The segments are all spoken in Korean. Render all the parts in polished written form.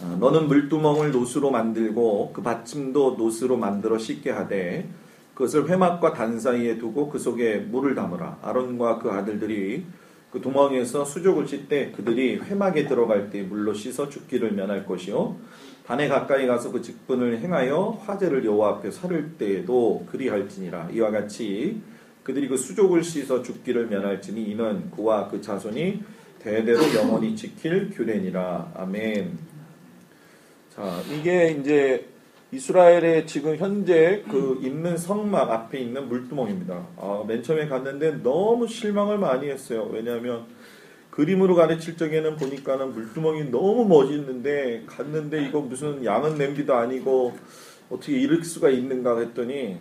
너는 물두멍을 노수로 만들고 그 받침도 노수로 만들어 씻게 하되 그것을 회막과 단 사이에 두고 그 속에 물을 담으라. 아론과 그 아들들이 그 두멍에서 수족을 씻되 그들이 회막에 들어갈 때 물로 씻어 죽기를 면할 것이요 단에 가까이 가서 그 직분을 행하여 화제를 여호와 앞에 살을 때에도 그리할지니라. 이와 같이 그들이 그 수족을 씻어 죽기를 면할지니 이는 그와 그 자손이 대대로 영원히 지킬 규례니라. 아멘. 자, 이게 이제 이스라엘의 지금 현재 그 있는 성막 앞에 있는 물두멍입니다. 맨 처음에 갔는데 너무 실망을 많이 했어요. 왜냐하면 그림으로 가르칠 적에는 보니까는 물두멍이 너무 멋있는데 갔는데 이거 무슨 양은 냄비도 아니고 어떻게 이럴 수가 있는가 했더니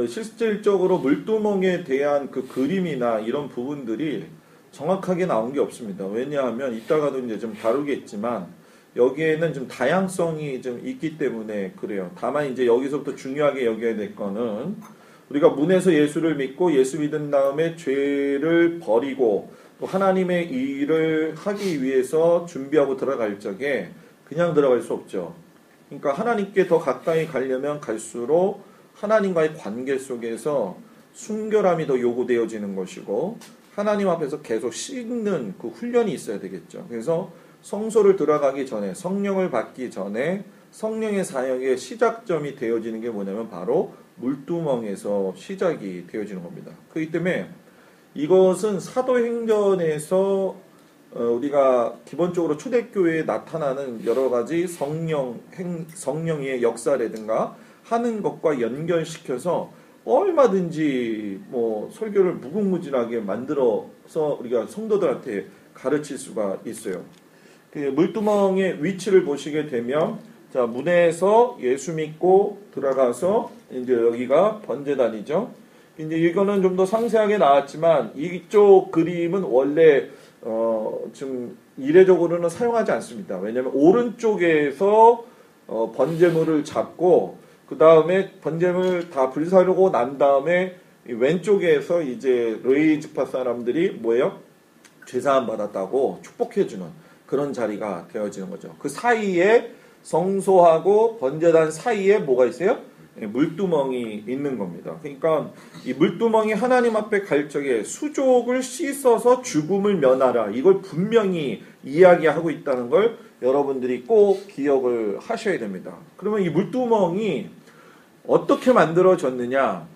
실질적으로 물두멍에 대한 그 그림이나 이런 부분들이 정확하게 나온 게 없습니다. 왜냐하면 이따가도 이제 좀 다루겠지만 여기에는 좀 다양성이 좀 있기 때문에 그래요. 다만 이제 여기서부터 중요하게 여겨야 될 거는 우리가 문에서 예수를 믿고 예수 믿은 다음에 죄를 버리고 또 하나님의 일을 하기 위해서 준비하고 들어갈 적에 그냥 들어갈 수 없죠. 그러니까 하나님께 더 가까이 가려면 갈수록 하나님과의 관계 속에서 순결함이 더 요구되어지는 것이고 하나님 앞에서 계속 씻는 그 훈련이 있어야 되겠죠. 그래서 성소를 들어가기 전에 성령을 받기 전에 성령의 사역의 시작점이 되어지는 게 뭐냐면 바로 물두멍에서 시작이 되어지는 겁니다. 그렇기 때문에 이것은 사도행전에서 우리가 기본적으로 초대교회에 나타나는 여러 가지 성령의 역사라든가 하는 것과 연결시켜서 얼마든지 뭐 설교를 무궁무진하게 만들어서 우리가 성도들한테 가르칠 수가 있어요. 그 물두멍의 위치를 보시게 되면 자, 문에서 예수 믿고 들어가서 이제 여기가 번제단이죠. 이제 이거는 좀 더 상세하게 나왔지만 이쪽 그림은 원래 좀 이례적으로는 사용하지 않습니다. 왜냐하면 오른쪽에서 번제물을 잡고 그 다음에 번제물 다 불사르고 난 다음에 왼쪽에서 이제 레위지파 사람들이 뭐예요? 죄사함 받았다고 축복해주는 그런 자리가 되어지는 거죠. 그 사이에 성소하고 번제단 사이에 뭐가 있어요? 물두멍이 있는 겁니다. 그러니까 이 물두멍이 하나님 앞에 갈 적에 수족을 씻어서 죽음을 면하라. 이걸 분명히 이야기하고 있다는 걸 여러분들이 꼭 기억을 하셔야 됩니다. 그러면 이 물두멍이 어떻게 만들어졌느냐?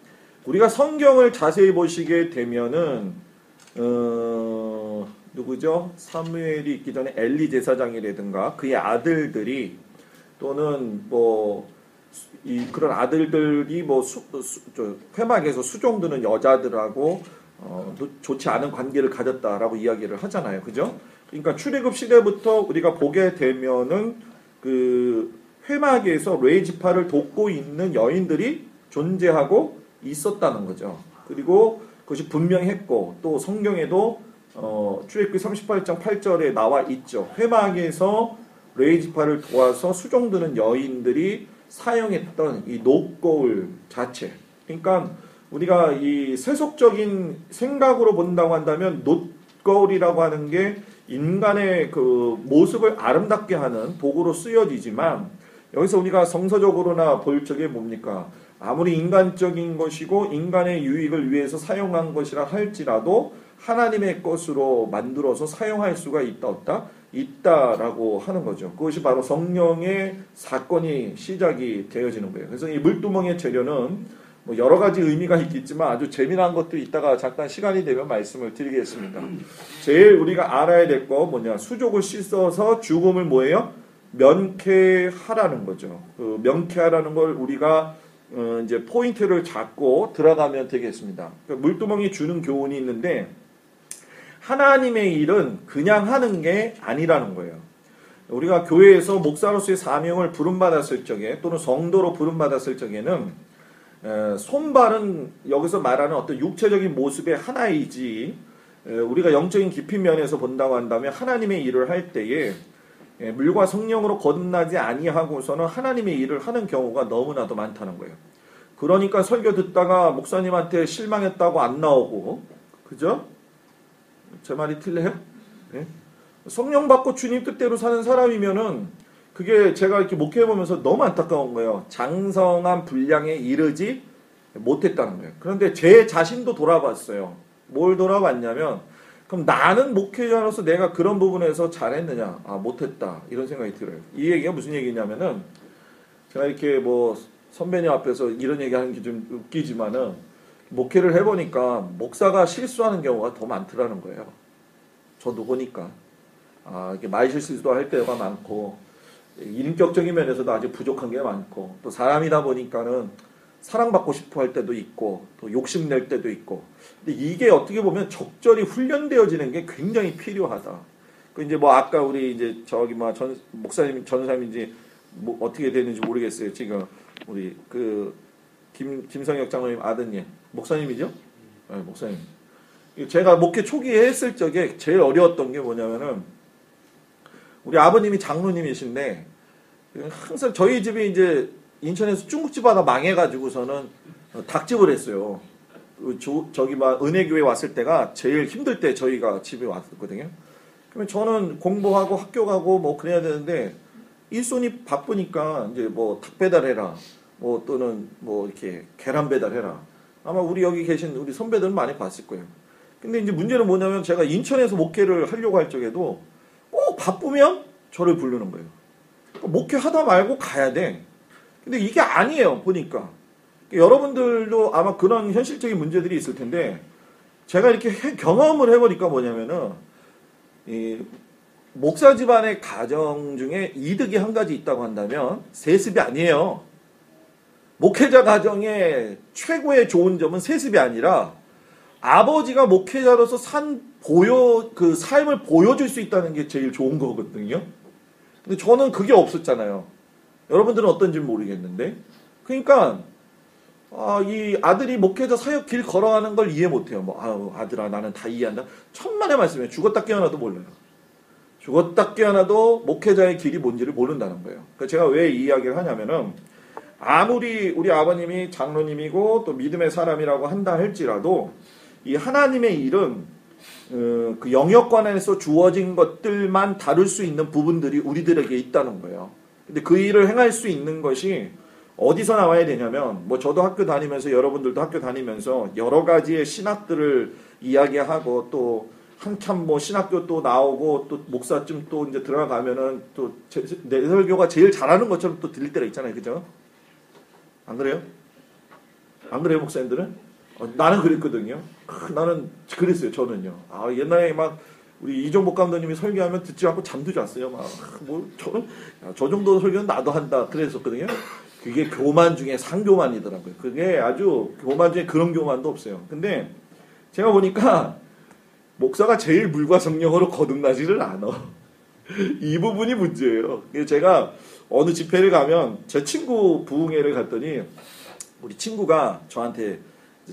우리가 성경을 자세히 보시게 되면은 누구죠? 사무엘이 있기 전에 엘리 제사장이라든가 그의 아들들이 또는 뭐 그런 아들들이 뭐 회막에서 수종드는 여자들하고 좋지 않은 관계를 가졌다라고 이야기를 하잖아요, 그죠? 그러니까 출애굽 시대부터 우리가 보게 되면은 그 회막에서 레위지파를 돕고 있는 여인들이 존재하고 있었다는 거죠. 그리고 그것이 분명했고 또 성경에도 출애굽기 38장 8절에 나와 있죠. 회막에서 레위지파를 도와서 수종드는 여인들이 사용했던 이 녹거울 자체. 그러니까 우리가 이 세속적인 생각으로 본다고 한다면 녹거울이라고 하는 게 인간의 그 모습을 아름답게 하는 도구로 쓰여지지만 여기서 우리가 성서적으로나 볼 적에 뭡니까? 아무리 인간적인 것이고 인간의 유익을 위해서 사용한 것이라 할지라도 하나님의 것으로 만들어서 사용할 수가 있다 없다? 있다라고 하는 거죠. 그것이 바로 성령의 사건이 시작이 되어지는 거예요. 그래서 이 물두멍의 재료는 뭐 여러 가지 의미가 있겠지만 아주 재미난 것도 있다가 잠깐 시간이 되면 말씀을 드리겠습니다. 제일 우리가 알아야 될 거 뭐냐? 수족을 씻어서 죽음을 뭐예요? 면케하라는 거죠. 그 면케하라는 걸 우리가 이제 포인트를 잡고 들어가면 되겠습니다. 그러니까 물두멍이 주는 교훈이 있는데 하나님의 일은 그냥 하는 게 아니라는 거예요. 우리가 교회에서 목사로서의 사명을 부름받았을 적에 또는 성도로 부름받았을 적에는 손발은 여기서 말하는 어떤 육체적인 모습의 하나이지 우리가 영적인 깊이 면에서 본다고 한다면 하나님의 일을 할 때에 물과 성령으로 거듭나지 아니하고서는 하나님의 일을 하는 경우가 너무나도 많다는 거예요. 그러니까 설교 듣다가 목사님한테 실망했다고 안 나오고, 그죠? 제 말이 틀려요? 네? 성령 받고 주님 뜻대로 사는 사람이면은 그게 제가 이렇게 목회해보면서 너무 안타까운 거예요. 장성한 분량에 이르지 못했다는 거예요. 그런데 제 자신도 돌아봤어요. 뭘 돌아봤냐면, 그럼 나는 목회자로서 내가 그런 부분에서 잘했느냐? 아, 못했다. 이런 생각이 들어요. 이 얘기가 무슨 얘기냐면은, 제가 이렇게 뭐 선배님 앞에서 이런 얘기 하는 게 좀 웃기지만은, 목회를 해보니까 목사가 실수하는 경우가 더 많더라는 거예요. 저도 보니까. 아, 이렇게 말 실수도 할 때가 많고, 인격적인 면에서도 아직 부족한 게 많고, 또 사람이다 보니까는 사랑받고 싶어 할 때도 있고, 또 욕심낼 때도 있고. 근데 이게 어떻게 보면 적절히 훈련되어지는 게 굉장히 필요하다. 그 이제 뭐 아까 우리 이제 저기 뭐 목사님, 전사님인지 뭐 어떻게 되는지 모르겠어요. 지금 우리 그 김성혁 장로님 아드님, 목사님이죠? 네, 목사님. 제가 목회 초기에 했을 적에 제일 어려웠던 게 뭐냐면은, 우리 아버님이 장로님이신데, 항상 저희 집이 이제 인천에서 중국집 하나 망해가지고서는 닭집을 했어요. 저기 막 은혜교회 왔을 때가 제일 힘들 때 저희가 집에 왔었거든요. 그러면 저는 공부하고 학교 가고 뭐 그래야 되는데, 일손이 바쁘니까 이제 뭐 닭 배달해라, 뭐 또는 뭐 이렇게 계란 배달해라. 아마 우리 여기 계신 우리 선배들은 많이 봤을 거예요. 근데 이제 문제는 뭐냐면, 제가 인천에서 목회를 하려고 할 적에도 꼭 바쁘면 저를 부르는 거예요. 목회 하다 말고 가야 돼. 근데 이게 아니에요, 보니까. 여러분들도 아마 그런 현실적인 문제들이 있을 텐데, 제가 이렇게 경험을 해보니까 뭐냐면은, 이 목사 집안의 가정 중에 이득이 한 가지 있다고 한다면 세습이 아니에요. 목회자 가정의 최고의 좋은 점은 세습이 아니라, 아버지가 목회자로서 그 삶을 보여줄 수 있다는 게 제일 좋은 거거든요. 근데 저는 그게 없었잖아요. 여러분들은 어떤지 모르겠는데. 그러니까, 이 아들이 목회자 사역 길 걸어가는 걸 이해 못해요. 뭐, 아유, 아들아, 나는 다 이해한다. 천만의 말씀이에요. 죽었다 깨어나도 몰라요. 죽었다 깨어나도 목회자의 길이 뭔지를 모른다는 거예요. 그러니까 제가 왜 이 이야기를 하냐면은, 아무리 우리 아버님이 장로님이고 또 믿음의 사람이라고 한다 할지라도, 이 하나님의 일은 그 영역관에서 주어진 것들만 다룰 수 있는 부분들이 우리들에게 있다는 거예요. 근데 그 일을 행할 수 있는 것이 어디서 나와야 되냐면, 뭐 저도 학교 다니면서, 여러분들도 학교 다니면서 여러 가지의 신학들을 이야기하고, 또 한참 뭐 신학교 또 나오고, 또 목사쯤 또 이제 들어가면은 또 내 설교가 제일 잘하는 것처럼 또 들릴 때가 있잖아요. 그죠? 안 그래요? 안 그래요, 목사님들은? 나는 그랬거든요. 나는 그랬어요, 저는요. 옛날에 막 우리 이종복 감독님이 설교하면 듣지 않고 잠도 잤어요. 저는 저 정도 설교는 나도 한다 그랬었거든요. 그게 교만 중에 상교만이더라고요. 그게 아주 교만 중에 그런 교만도 없어요. 근데 제가 보니까 목사가 제일 물과 성령으로 거듭나지를 않아. 이 부분이 문제예요. 제가 어느 집회를 가면, 제 친구 부흥회를 갔더니 우리 친구가 저한테,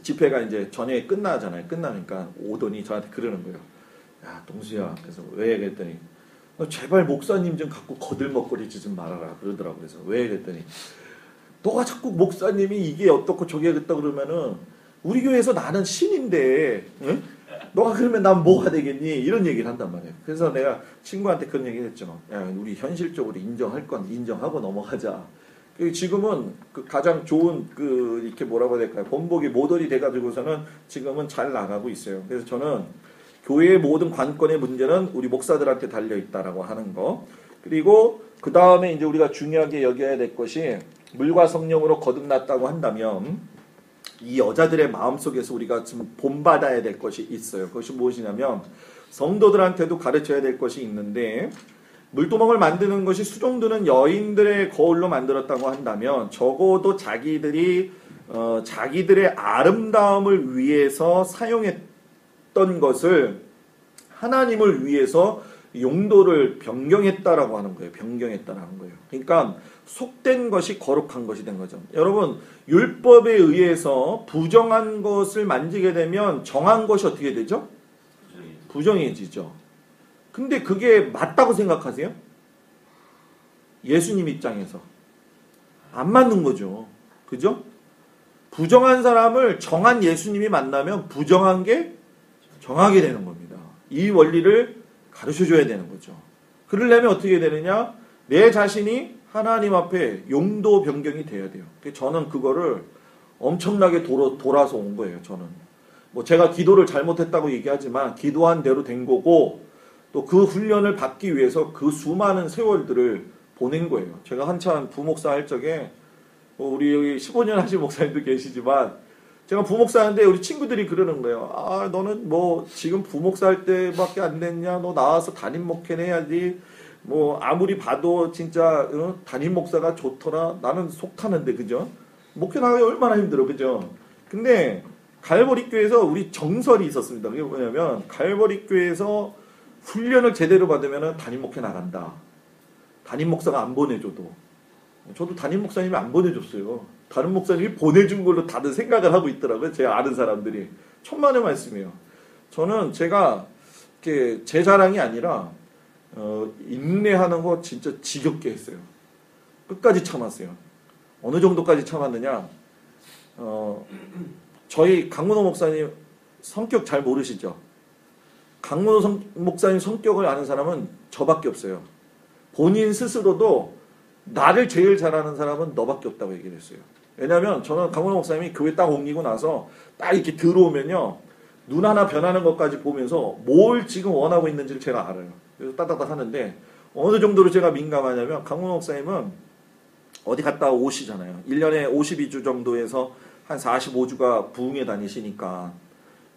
집회가 이제 저녁에 끝나잖아요. 끝나니까 오더니 저한테 그러는 거예요. 야, 동수야. 그래서 왜? 그랬더니, 제발 목사님 좀 갖고 거들먹거리지 좀 말아라. 그러더라고요. 그래서 왜? 그랬더니, 너가 자꾸 목사님이 이게 어떻고 저게 어떻다 그러면은 우리 교회에서 나는 신인데, 응? 너가 그러면 난 뭐가 되겠니? 이런 얘기를 한단 말이에요. 그래서 내가 친구한테 그런 얘기를 했죠. 야, 우리 현실적으로 인정할 건 인정하고 넘어가자. 지금은 그 가장 좋은 이렇게 뭐라고 해야 될까요? 본보기 모델이 돼가지고서는 지금은 잘 나가고 있어요. 그래서 저는 교회의 모든 관건의 문제는 우리 목사들한테 달려 있다라고 하는 거. 그리고 그 다음에 이제 우리가 중요하게 여겨야 될 것이, 물과 성령으로 거듭났다고 한다면 이 여자들의 마음속에서 우리가 지금 본받아야 될 것이 있어요. 그것이 무엇이냐면, 성도들한테도 가르쳐야 될 것이 있는데, 물두멍을 만드는 것이 수종드는 여인들의 거울로 만들었다고 한다면, 적어도 자기들의 아름다움을 위해서 사용했던 것을 하나님을 위해서 용도를 변경했다라고 하는 거예요. 변경했다라는 거예요. 그러니까 속된 것이 거룩한 것이 된 거죠. 여러분, 율법에 의해서 부정한 것을 만지게 되면 정한 것이 어떻게 되죠? 부정해지죠. 근데 그게 맞다고 생각하세요? 예수님 입장에서 안 맞는 거죠. 그죠? 부정한 사람을 정한 예수님이 만나면 부정한 게 정하게 되는 겁니다. 이 원리를 가르쳐줘야 되는 거죠. 그러려면 어떻게 되느냐? 내 자신이 하나님 앞에 용도 변경이 돼야 돼요. 저는 그거를 엄청나게 돌아서 온 거예요. 저는 뭐 제가 기도를 잘못했다고 얘기하지만 기도한 대로 된 거고, 또 그 훈련을 받기 위해서 그 수많은 세월들을 보낸 거예요. 제가 한참 부목사 할 적에 우리 여기 15년 하신 목사님도 계시지만, 제가 부목사 하는데 우리 친구들이 그러는 거예요. 아, 너는 뭐 지금 부목사 할 때밖에 안 됐냐? 너 나와서 담임 목회는 해야지. 뭐 아무리 봐도 진짜 담임 목사가 좋더라. 나는 속 타는데, 그죠? 목회 나가기 얼마나 힘들어, 그죠? 근데 갈보리 교회에서 우리 정설이 있었습니다. 그게 뭐냐면, 갈보리 교회에서 훈련을 제대로 받으면 담임 목회 나간다. 담임 목사가 안 보내줘도. 저도 담임 목사님이 안 보내줬어요. 다른 목사님이 보내준 걸로 다들 생각을 하고 있더라고요. 제가 아는 사람들이. 천만의 말씀이에요. 저는 제가 이렇게 제 자랑이 아니라 인내하는 거 진짜 지겹게 했어요. 끝까지 참았어요. 어느 정도까지 참았느냐? 저희 강문호 목사님 성격 잘 모르시죠? 강문호 목사님 성격을 아는 사람은 저밖에 없어요. 본인 스스로도 나를 제일 잘하는 사람은 너밖에 없다고 얘기를 했어요. 왜냐하면 저는 강문호 목사님이 교회 딱 옮기고 나서 딱 이렇게 들어오면요, 눈 하나 변하는 것까지 보면서 뭘 지금 원하고 있는지를 제가 알아요. 그래서 따닥따닥 하는데, 어느 정도로 제가 민감하냐면, 강문호 목사님은 어디 갔다 오시잖아요. 1년에 52주 정도에서 한 45주가 부흥에 다니시니까,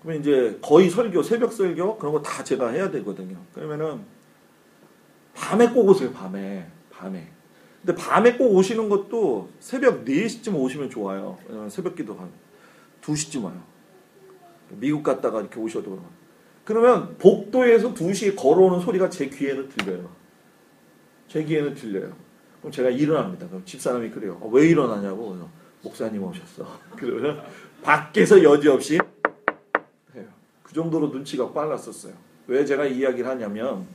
그러면 이제 거의 설교, 새벽 설교 그런 거 다 제가 해야 되거든요. 그러면은 밤에 꼭 오세요. 밤에. 근데 밤에 꼭 오시는 것도 새벽 4시쯤 오시면 좋아요. 왜냐면 새벽 기도 한 2시쯤 와요. 미국 갔다가 이렇게 오셔도. 그러면 복도에서 2시에 걸어오는 소리가 제 귀에는 들려요. 그럼 제가 일어납니다. 그럼 집사람이 그래요. 왜 일어나냐고. 목사님 오셨어. 그러면 밖에서 여지없이 해요. 그 정도로 눈치가 빨랐었어요. 왜 제가 이 이야기를 하냐면,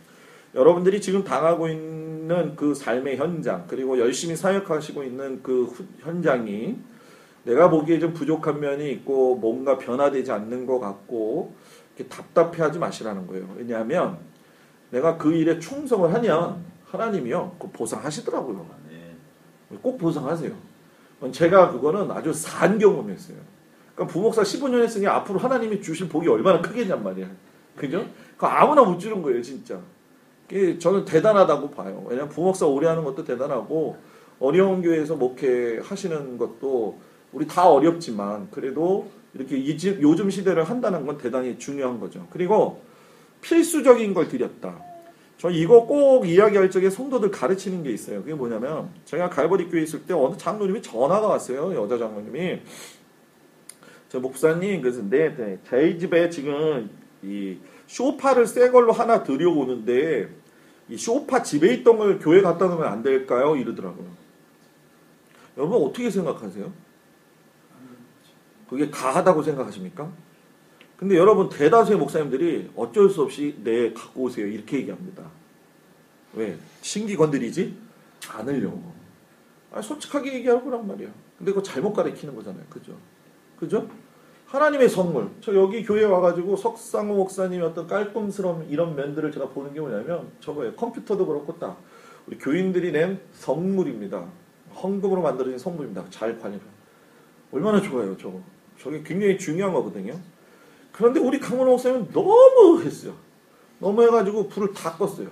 여러분들이 지금 당하고 있는 그 삶의 현장, 그리고 열심히 사역하시고 있는 그 현장이 내가 보기에 좀 부족한 면이 있고 뭔가 변화되지 않는 것 같고 이렇게 답답해하지 마시라는 거예요. 왜냐하면 내가 그 일에 충성을 하면 하나님이요, 그 보상하시더라고요. 꼭 보상하세요. 제가 그거는 아주 산 경험이었어요. 그러니까 부목사 15년 했으니 앞으로 하나님이 주실 복이 얼마나 크겠냔 말이야. 그죠? 그거 아무나 못 주는 거예요, 진짜. 저는 대단하다고 봐요. 왜냐하면 부목사 오래 하는 것도 대단하고, 어려운 교회에서 목회하시는 것도 우리 다 어렵지만 그래도 이렇게 요즘 시대를 한다는 건 대단히 중요한 거죠. 그리고 필수적인 걸 드렸다. 저 이거 꼭 이야기할 적에 성도들 가르치는 게 있어요. 그게 뭐냐면, 제가 갈보리 교회에 있을 때 어느 장로님이 전화가 왔어요. 여자 장로님이. 저 목사님, 그래서 저희 집에 지금 이 소파를 새 걸로 하나 들여오는데 이 소파 집에 있던 걸 교회 갖다 놓으면 안 될까요? 이러더라고요. 여러분 어떻게 생각하세요? 그게 가하다고 생각하십니까? 근데 여러분 대다수의 목사님들이 어쩔 수 없이 네 갖고 오세요 이렇게 얘기합니다. 왜? 신기 건드리지 않으려고. 솔직하게 얘기할 거란 말이야. 근데 그거 잘못 가르치는 거잖아요. 그죠? 하나님의 선물. 저 여기 교회에 와가지고 석상호 목사님의 어떤 깔끔스러운 이런 면들을 제가 보는 게 뭐냐면 저거예요. 컴퓨터도 그렇고 딱 우리 교인들이 낸 선물입니다. 헌금으로 만들어진 선물입니다. 잘 관리를. 얼마나 좋아요, 저거. 저게 굉장히 중요한 거거든요. 그런데 우리 강문호 목사님은 너무 했어요. 너무 해가지고 불을 다 껐어요.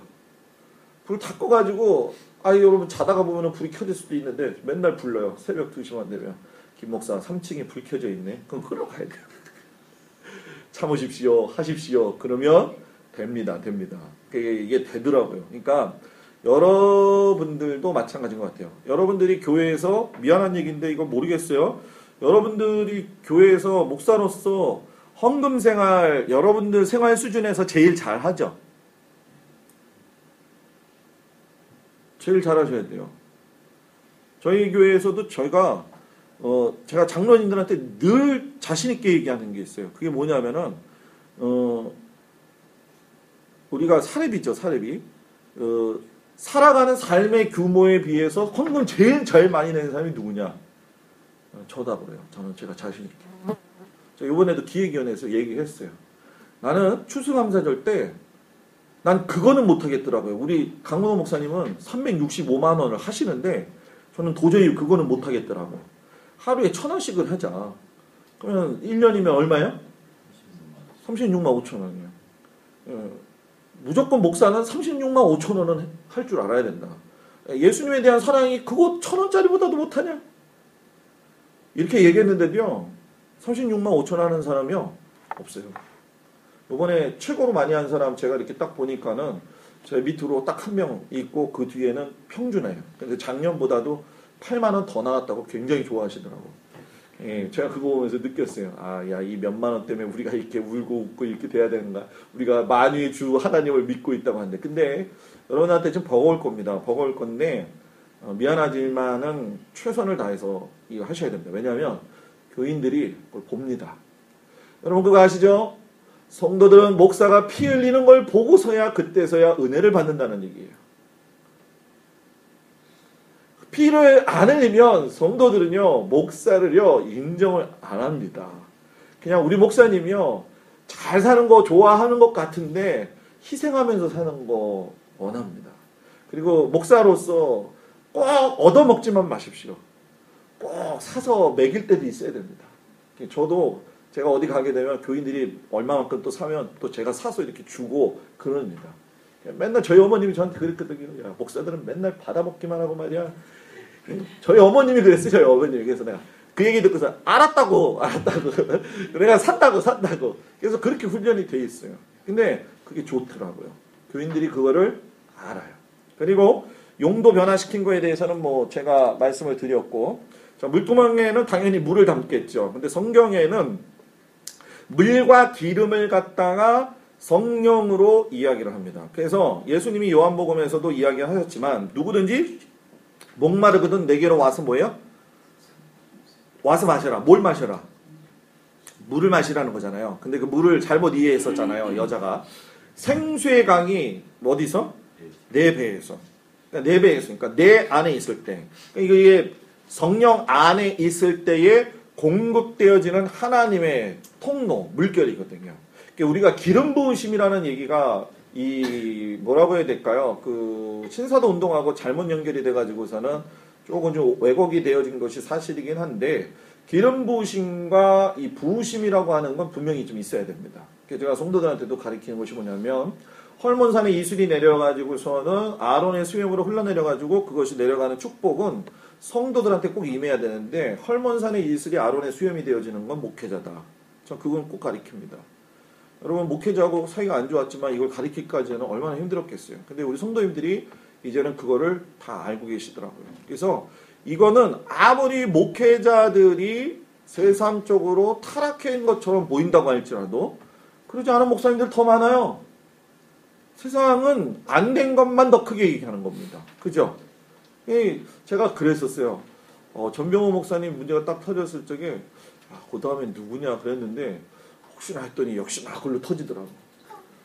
불을 다 꺼가지고 여러분 자다가 보면 불이 켜질 수도 있는데 맨날 불러요. 새벽 2시만 되면. 김 목사 3층에 불 켜져 있네. 그럼 끌어 가야 돼요. 참으십시오. 하십시오. 그러면 됩니다. 이게 되더라고요. 그러니까 여러분들도 마찬가지인 것 같아요. 여러분들이 교회에서 미안한 얘기인데 이거 모르겠어요. 여러분들이 교회에서 목사로서 헌금 생활, 여러분들 생활 수준에서 제일 잘하죠. 제일 잘하셔야 돼요. 저희 교회에서도 제가 장로님들한테 늘 자신있게 얘기하는 게 있어요. 그게 뭐냐면은, 우리가 사례비죠, 사례비. 살아가는 삶의 규모에 비해서 헌금 제일 많이 내는 사람이 누구냐? 저다 그래요. 제가 자신있게. 저 이번에도 기획위원회에서 얘기했어요. 나는 추수감사절 때 난 그거는 못하겠더라고요. 우리 강문호 목사님은 365만 원을 하시는데 저는 도저히 그거는 못하겠더라고요. 하루에 1,000원씩을 하자. 그러면 1년이면 얼마예요? 36만 5천 원이에요. 무조건 목사는 36만 5천 원은 할 줄 알아야 된다. 예수님에 대한 사랑이 그거 1,000원짜리보다도 못하냐? 이렇게 얘기했는데도요. 36만 5천 하는 사람이요. 없어요. 이번에 최고로 많이 한 사람 제가 이렇게 딱 보니까는 제 밑으로 딱 한 명 있고 그 뒤에는 평준해요. 근데 작년보다도 8만 원 더 나왔다고 굉장히 좋아하시더라고. 예, 제가 그거 보면서 느꼈어요. 아, 야, 이 몇만 원 때문에 우리가 이렇게 울고 웃고 이렇게 돼야 되는가? 우리가 만유의 주 하나님을 믿고 있다고 하는데, 근데 여러분한테 좀 버거울 겁니다. 버거울 건데 미안하지만은 최선을 다해서 이거 하셔야 됩니다. 왜냐하면 교인들이 그걸 봅니다. 여러분 그거 아시죠? 성도들은 목사가 피 흘리는 걸 보고서야 그때서야 은혜를 받는다는 얘기예요. 피를 안 흘리면 성도들은요 목사를요 인정을 안 합니다. 그냥 우리 목사님이요 잘 사는 거 좋아하는 것 같은데 희생하면서 사는 거 원합니다. 그리고 목사로서 꼭 얻어먹지만 마십시오. 꼭 사서 먹일 때도 있어야 됩니다. 저도 제가 어디 가게 되면 교인들이 얼마만큼 또 사면 또 제가 사서 이렇게 주고 그럽니다. 맨날 저희 어머님이 저한테 그랬거든요. 야, 목사들은 맨날 받아먹기만 하고 말이야. 저희 어머님이 그랬어요. 저희 어머님이. 그래서 내가 그 얘기 듣고서 알았다고. 내가 산다고. 그래서 그렇게 훈련이 돼 있어요. 근데 그게 좋더라고요. 교인들이 그거를 알아요. 그리고 용도 변화시킨 거에 대해서는 뭐 제가 말씀을 드렸고, 자, 물두멍에는 당연히 물을 담겠죠. 근데 성경에는 물과 기름을 갖다가 성령으로 이야기를 합니다. 그래서 예수님이 요한복음에서도 이야기하셨지만 누구든지 목마르거든 내게로 와서 뭐예요? 와서 마셔라. 뭘 마셔라? 물을 마시라는 거잖아요. 근데 그 물을 잘못 이해했었잖아요. 여자가. 생수의 강이 어디서? 내 배에서. 그러니까 내 배에서. 그러니까 내 안에 있을 때. 그러니까 이게 성령 안에 있을 때에 공급되어지는 하나님의 통로, 물결이거든요. 그러니까 우리가 기름 부으심이라는 얘기가 이 뭐라고 해야 될까요? 그 신사도 운동하고 잘못 연결이 돼가지고서는 조금 좀 왜곡이 되어진 것이 사실이긴 한데 기름 부으심과 이 부으심이라고 하는 건 분명히 좀 있어야 됩니다. 그래서 제가 성도들한테도 가르치는 것이 뭐냐면 헐몬산에 이슬이 내려가지고서는 아론의 수염으로 흘러내려가지고 그것이 내려가는 축복은 성도들한테 꼭 임해야 되는데 헐몬산의 이슬이 아론의 수염이 되어지는 건 목회자다. 전 그건 꼭 가르칩니다. 여러분 목회자하고 사이가 안 좋았지만 이걸 가르치기까지는 얼마나 힘들었겠어요. 근데 우리 성도님들이 이제는 그거를 다 알고 계시더라고요. 그래서 이거는 아무리 목회자들이 세상적으로 타락한 것처럼 보인다고 할지라도 그러지 않은 목사님들 더 많아요. 세상은 안 된 것만 더 크게 얘기하는 겁니다. 그죠? 제가 그랬었어요. 전병호 목사님 문제가 딱 터졌을 적에 그 다음에 누구냐 그랬는데 혹시나 했더니 역시나 그걸로 터지더라고.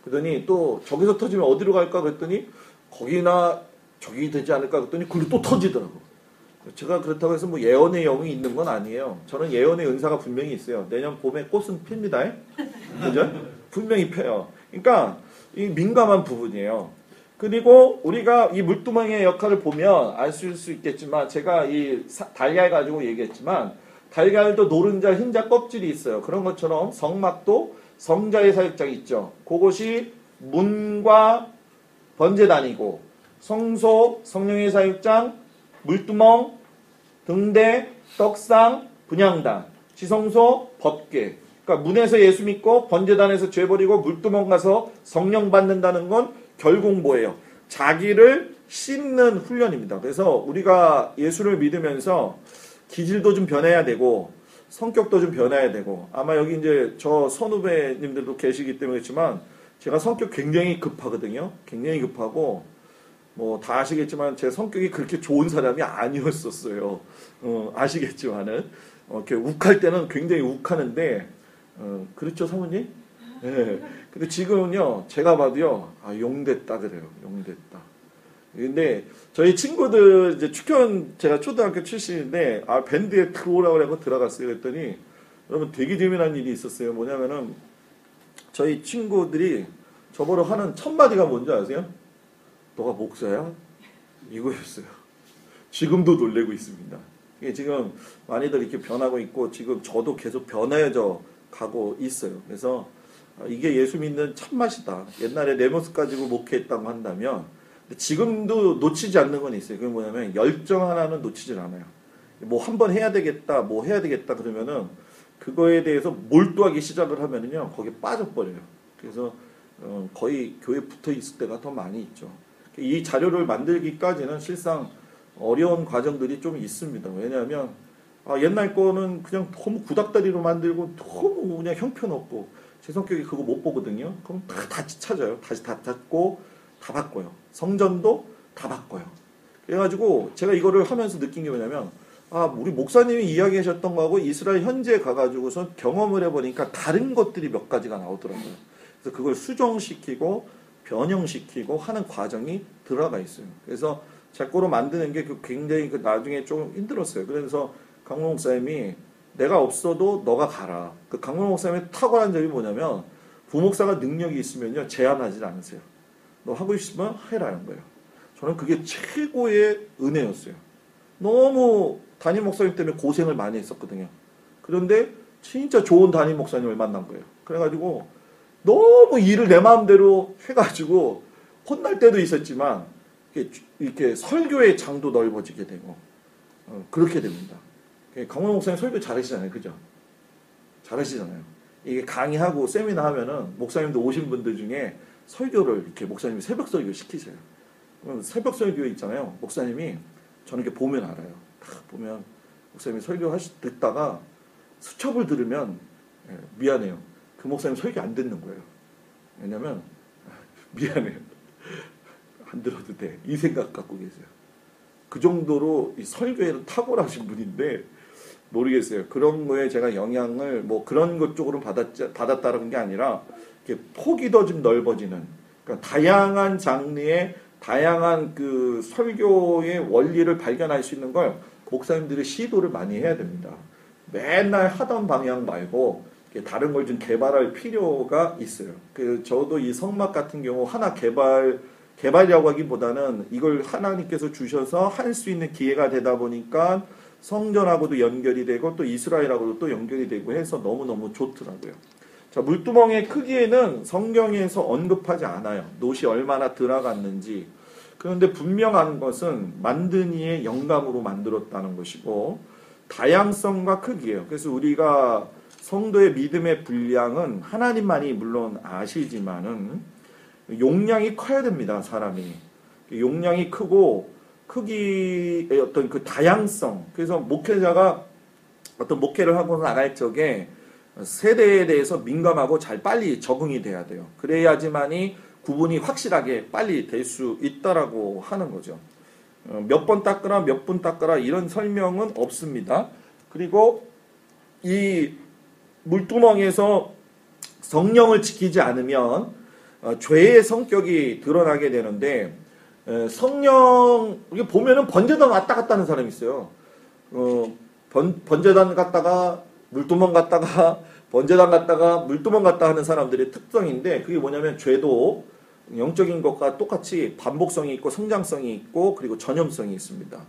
그러더니 또 저기서 터지면 어디로 갈까 그랬더니 거기나 저기 되지 않을까 그랬더니 그걸로 또 터지더라고. 제가 그렇다고 해서 뭐 예언의 영이 있는 건 아니에요. 저는 예언의 은사가 분명히 있어요. 내년 봄에 꽃은 핍니다. 그죠? 분명히 펴요. 그러니까 이 민감한 부분이에요. 그리고 우리가 이 물두멍의 역할을 보면 알 수 있겠지만 제가 이 달걀 가지고 얘기했지만 달걀도 노른자, 흰자 껍질이 있어요. 그런 것처럼 성막도 성자의 사역장이 있죠. 그것이 문과 번제단이고 성소, 성령의 사역장, 물두멍, 등대, 떡상, 분향단, 지성소, 법궤. 그러니까 문에서 예수 믿고 번제단에서 죄 버리고 물두멍 가서 성령 받는다는 건 결국 뭐예요? 자기를 씻는 훈련입니다. 그래서 우리가 예수를 믿으면서 기질도 좀 변해야 되고 성격도 좀 변해야 되고 아마 여기 이제 저 선후배님들도 계시기 때문에 그렇지만 제가 성격 굉장히 급하거든요. 굉장히 급하고 뭐 다 아시겠지만 제 성격이 그렇게 좋은 사람이 아니었었어요. 아시겠지만은 이렇게 욱할 때는 굉장히 욱하는데 그렇죠 사모님? 네. 근데 지금은요 제가 봐도요 용됐다 그래요. 용됐다. 근데 저희 친구들 이제 제가 초등학교 출신인데 밴드에 들어오라고 하고 들어갔어요. 그랬더니 여러분 되게 재미난 일이 있었어요. 뭐냐면은 저희 친구들이 저보러 하는 첫 마디가 뭔지 아세요? 너가 목사야? 이거였어요. 지금도 놀래고 있습니다. 이게 지금 많이들 이렇게 변하고 있고 지금 저도 계속 변해져 가고 있어요. 그래서 이게 예수 믿는 참맛이다. 옛날에 내 모습 가지고 목회했다고 한다면 지금도 놓치지 않는 건 있어요. 그게 뭐냐면 열정 하나는 놓치질 않아요. 뭐 한 번 해야 되겠다, 뭐 해야 되겠다 그러면은 그거에 대해서 몰두하기 시작을 하면은요 거기에 빠져버려요. 그래서 거의 교회 붙어 있을 때가 더 많이 있죠. 이 자료를 만들기까지는 실상 어려운 과정들이 좀 있습니다. 왜냐하면 옛날 거는 그냥 너무 구닥다리로 만들고 너무 그냥 형편없고 제 성격이 그거 못 보거든요. 그럼 다시 찾아요. 다시 다 찾고 다 바꿔요. 성전도 다 바꿔요. 그래가지고 제가 이거를 하면서 느낀 게 뭐냐면 우리 목사님이 이야기하셨던 거하고 이스라엘 현지에 가가지고서 경험을 해보니까 다른 것들이 몇 가지가 나오더라고요. 그래서 그걸 수정시키고 변형시키고 하는 과정이 들어가 있어요. 그래서 제 거로 만드는 게 굉장히 나중에 좀 힘들었어요. 그래서 강문 목사님이 내가 없어도 너가 가라. 그 강문 목사님의 탁월한 점이 뭐냐면 부목사가 능력이 있으면요 제한하지 않으세요. 너 하고 싶으면 해라 하는 거예요. 저는 그게 최고의 은혜였어요. 너무 담임 목사님 때문에 고생을 많이 했었거든요. 그런데 진짜 좋은 담임 목사님을 만난 거예요. 그래가지고 너무 일을 내 마음대로 해가지고 혼날 때도 있었지만 이렇게 설교의 장도 넓어지게 되고 그렇게 됩니다. 강원 목사님 설교 잘하시잖아요. 그죠? 잘하시잖아요. 이게 강의하고 세미나 하면은 목사님도 오신 분들 중에 설교를 이렇게 목사님이 새벽 설교 시키세요. 새벽 설교 있잖아요. 목사님이 저는 이렇게 보면 알아요. 딱 보면 목사님이 설교 듣다가 수첩을 들으면 미안해요. 그 목사님 설교 안 듣는 거예요. 왜냐면 미안해요. 안 들어도 돼. 이 생각 갖고 계세요. 그 정도로 이 설교에는 탁월하신 분인데 모르겠어요. 그런 거에 제가 영향을 뭐 그런 것 쪽으로 받았다는 게 아니라 이렇게 폭이 더 좀 넓어지는 그러니까 다양한 장르의 다양한 그 설교의 원리를 발견할 수 있는 걸 목사님들이 시도를 많이 해야 됩니다. 맨날 하던 방향 말고 다른 걸 좀 개발할 필요가 있어요. 저도 이 성막 같은 경우 하나 개발이라고 하기보다는 이걸 하나님께서 주셔서 할 수 있는 기회가 되다 보니까 성전하고도 연결이 되고 또 이스라엘하고도 또 연결이 되고 해서 너무너무 좋더라고요. 자, 물두멍의 크기에는 성경에서 언급하지 않아요. 놋이 얼마나 들어갔는지. 그런데 분명한 것은 만든 이의 영감으로 만들었다는 것이고 다양성과 크기예요. 그래서 우리가 성도의 믿음의 분량은 하나님만이 물론 아시지만은 용량이 커야 됩니다. 사람이. 용량이 크고 크기의 어떤 그 다양성. 그래서 목회자가 어떤 목회를 하고 나갈 적에 세대에 대해서 민감하고 잘 빨리 적응이 돼야 돼요. 그래야지만이 구분이 확실하게 빨리 될 수 있다라고 하는 거죠. 몇 번 닦으라, 몇 분 닦으라 이런 설명은 없습니다. 그리고 이 물두멍에서 성령을 지키지 않으면 죄의 성격이 드러나게 되는데 성령 이게 보면은 번제단 왔다 갔다 하는 사람이 있어요. 번제단 갔다가 물두멍 갔다가 번제단 갔다가 물두멍 갔다 하는 사람들의 특성인데 그게 뭐냐면 죄도 영적인 것과 똑같이 반복성이 있고 성장성이 있고 그리고 전염성이 있습니다.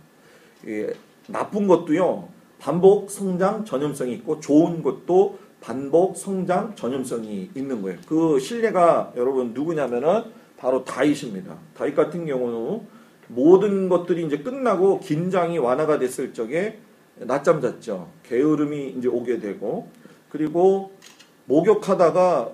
나쁜 것도요 반복 성장 전염성이 있고 좋은 것도 반복 성장 전염성이 있는 거예요. 그 신뢰가 여러분 누구냐면은 바로 다윗입니다. 다윗 같은 경우는 모든 것들이 이제 끝나고 긴장이 완화가 됐을 적에 낮잠 잤죠. 게으름이 이제 오게 되고 그리고 목욕하다가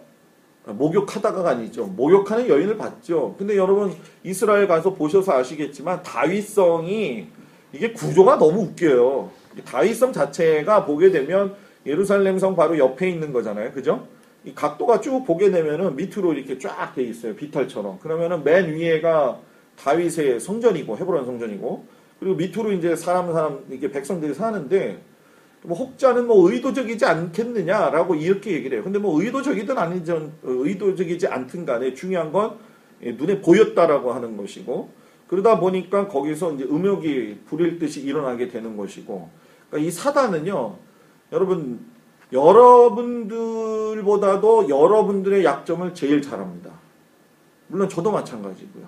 아니죠. 목욕하는 여인을 봤죠. 근데 여러분 이스라엘 가서 보셔서 아시겠지만 다윗성이 이게 구조가 너무 웃겨요. 다윗성 자체가 보게 되면 예루살렘 성 바로 옆에 있는 거잖아요. 그죠? 이 각도가 쭉 보게 되면은 밑으로 이렇게 쫙 돼 있어요. 비탈처럼. 그러면은 맨 위에가 다윗의 성전이고 헤브론 성전이고 그리고 밑으로 이제 사람 이게 백성들이 사는데 뭐 혹자는 뭐 의도적이지 않겠느냐라고 이렇게 얘기를 해요. 근데 뭐 의도적이든 아니든 의도적이지 않든 간에 중요한 건 눈에 보였다라고 하는 것이고 그러다 보니까 거기서 이제 음욕이 불일 듯이 일어나게 되는 것이고 그러니까 이 사단은요 여러분들보다도 여러분들의 약점을 제일 잘 압니다. 물론 저도 마찬가지고요.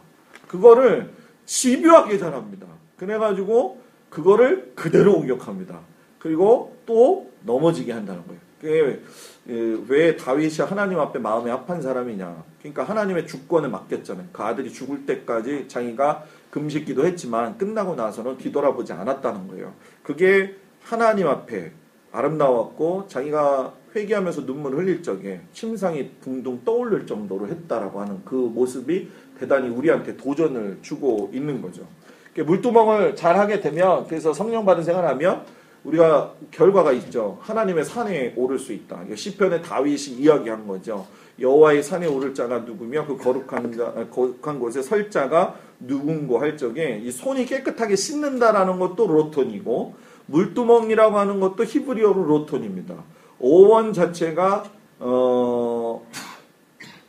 그거를 집요하게 잘합니다. 그래가지고 그거를 그대로 공격합니다. 그리고 또 넘어지게 한다는 거예요. 그게 왜 다윗이 하나님 앞에 마음이 합한 사람이냐. 그러니까 하나님의 주권을 맡겼잖아요. 그 아들이 죽을 때까지 자기가 금식기도 했지만 끝나고 나서는 뒤돌아보지 않았다는 거예요. 그게 하나님 앞에 아름다웠고 자기가 회개하면서 눈물 흘릴 적에 침상이 붕둥 떠오를 정도로 했다라고 하는 그 모습이 대단히 우리한테 도전을 주고 있는 거죠. 물두멍을 잘 하게 되면, 그래서 성령 받은 생활하면 우리가 결과가 있죠. 하나님의 산에 오를 수 있다. 시편의 다윗이 이야기한 거죠. 여호와의 산에 오를 자가 누구며 그 거룩한 곳에 설 자가 누군고 할 적에 이 손이 깨끗하게 씻는다라는 것도 로톤이고, 물두멍이라고 하는 것도 히브리어로 로톤입니다. 어원 자체가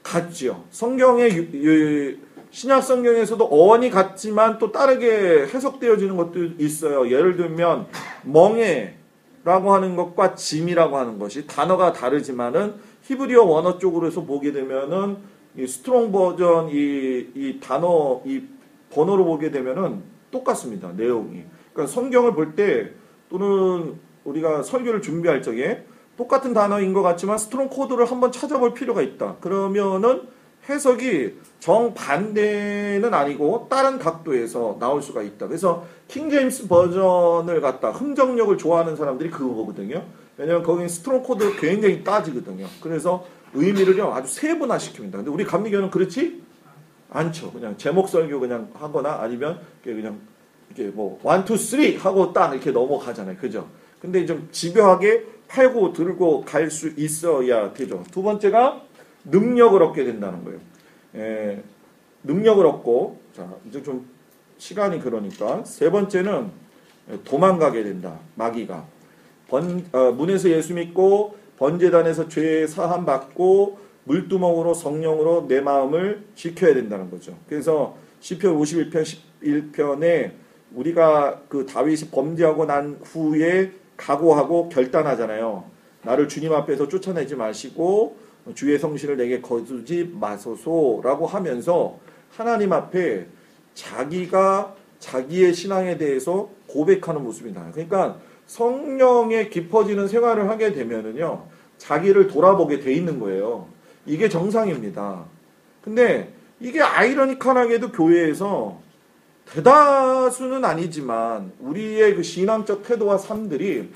같지요. 성경의 신약 성경에서도 어원이 같지만 또 다르게 해석되어지는 것도 있어요. 예를 들면 멍에라고 하는 것과 짐이라고 하는 것이 단어가 다르지만은 히브리어 원어 쪽으로 해서 보게 되면은 이 스트롱 버전 이 단어 이 번호로 보게 되면은 똑같습니다. 내용이. 그러니까 성경을 볼 때 또는 우리가 설교를 준비할 적에 똑같은 단어인 것 같지만 스트롱 코드를 한번 찾아볼 필요가 있다. 그러면은 해석이 정반대는 아니고 다른 각도에서 나올 수가 있다. 그래서 킹제임스 버전을 갖다 흥정력을 좋아하는 사람들이 그거거든요. 왜냐하면 거긴 스트롱 코드 굉장히 따지거든요. 그래서 의미를요 아주 세분화시킵니다. 근데 우리 감리교는 그렇지 않죠. 그냥 제목 설교 그냥 하거나 아니면 그냥 이렇게 뭐 1, 2, 3 하고 딱 이렇게 넘어가잖아요. 그죠? 근데 좀 집요하게 팔고 들고 갈 수 있어야 되죠. 두 번째가 능력을 얻게 된다는 거예요. 능력을 얻고, 자, 이제 좀 시간이 그러니까, 세 번째는 도망가게 된다. 마귀가. 문에서 예수 믿고, 번제단에서 죄 사함 받고, 물두멍으로 성령으로 내 마음을 지켜야 된다는 거죠. 그래서 시편 51편 11편에 우리가 그 다윗이 범죄하고 난 후에 각오하고 결단하잖아요. 나를 주님 앞에서 쫓아내지 마시고 주의 성실을 내게 거두지 마소서라고 하면서 하나님 앞에 자기가 자기의 신앙에 대해서 고백하는 모습이 나요. 그러니까 성령에 깊어지는 생활을 하게 되면은요, 자기를 돌아보게 돼 있는 거예요. 이게 정상입니다. 근데 이게 아이러니컬하게도 교회에서 대다수는 아니지만 우리의 그 신앙적 태도와 삶들이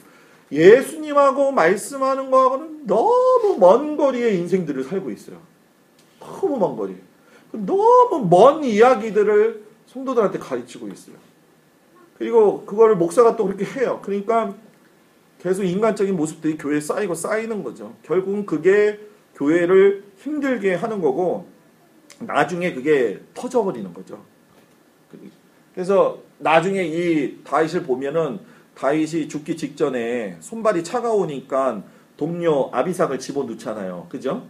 예수님하고 말씀하는 거하고는 너무 먼 거리의 인생들을 살고 있어요. 너무 먼 거리. 너무 먼 이야기들을 성도들한테 가르치고 있어요. 그리고 그거를 목사가 또 그렇게 해요. 그러니까 계속 인간적인 모습들이 교회에 쌓이고 쌓이는 거죠. 결국은 그게 교회를 힘들게 하는 거고 나중에 그게 터져버리는 거죠. 그래서 나중에 이 다윗을 보면은 다윗이 죽기 직전에 손발이 차가우니까 동료 아비삭을 집어넣잖아요. 그죠?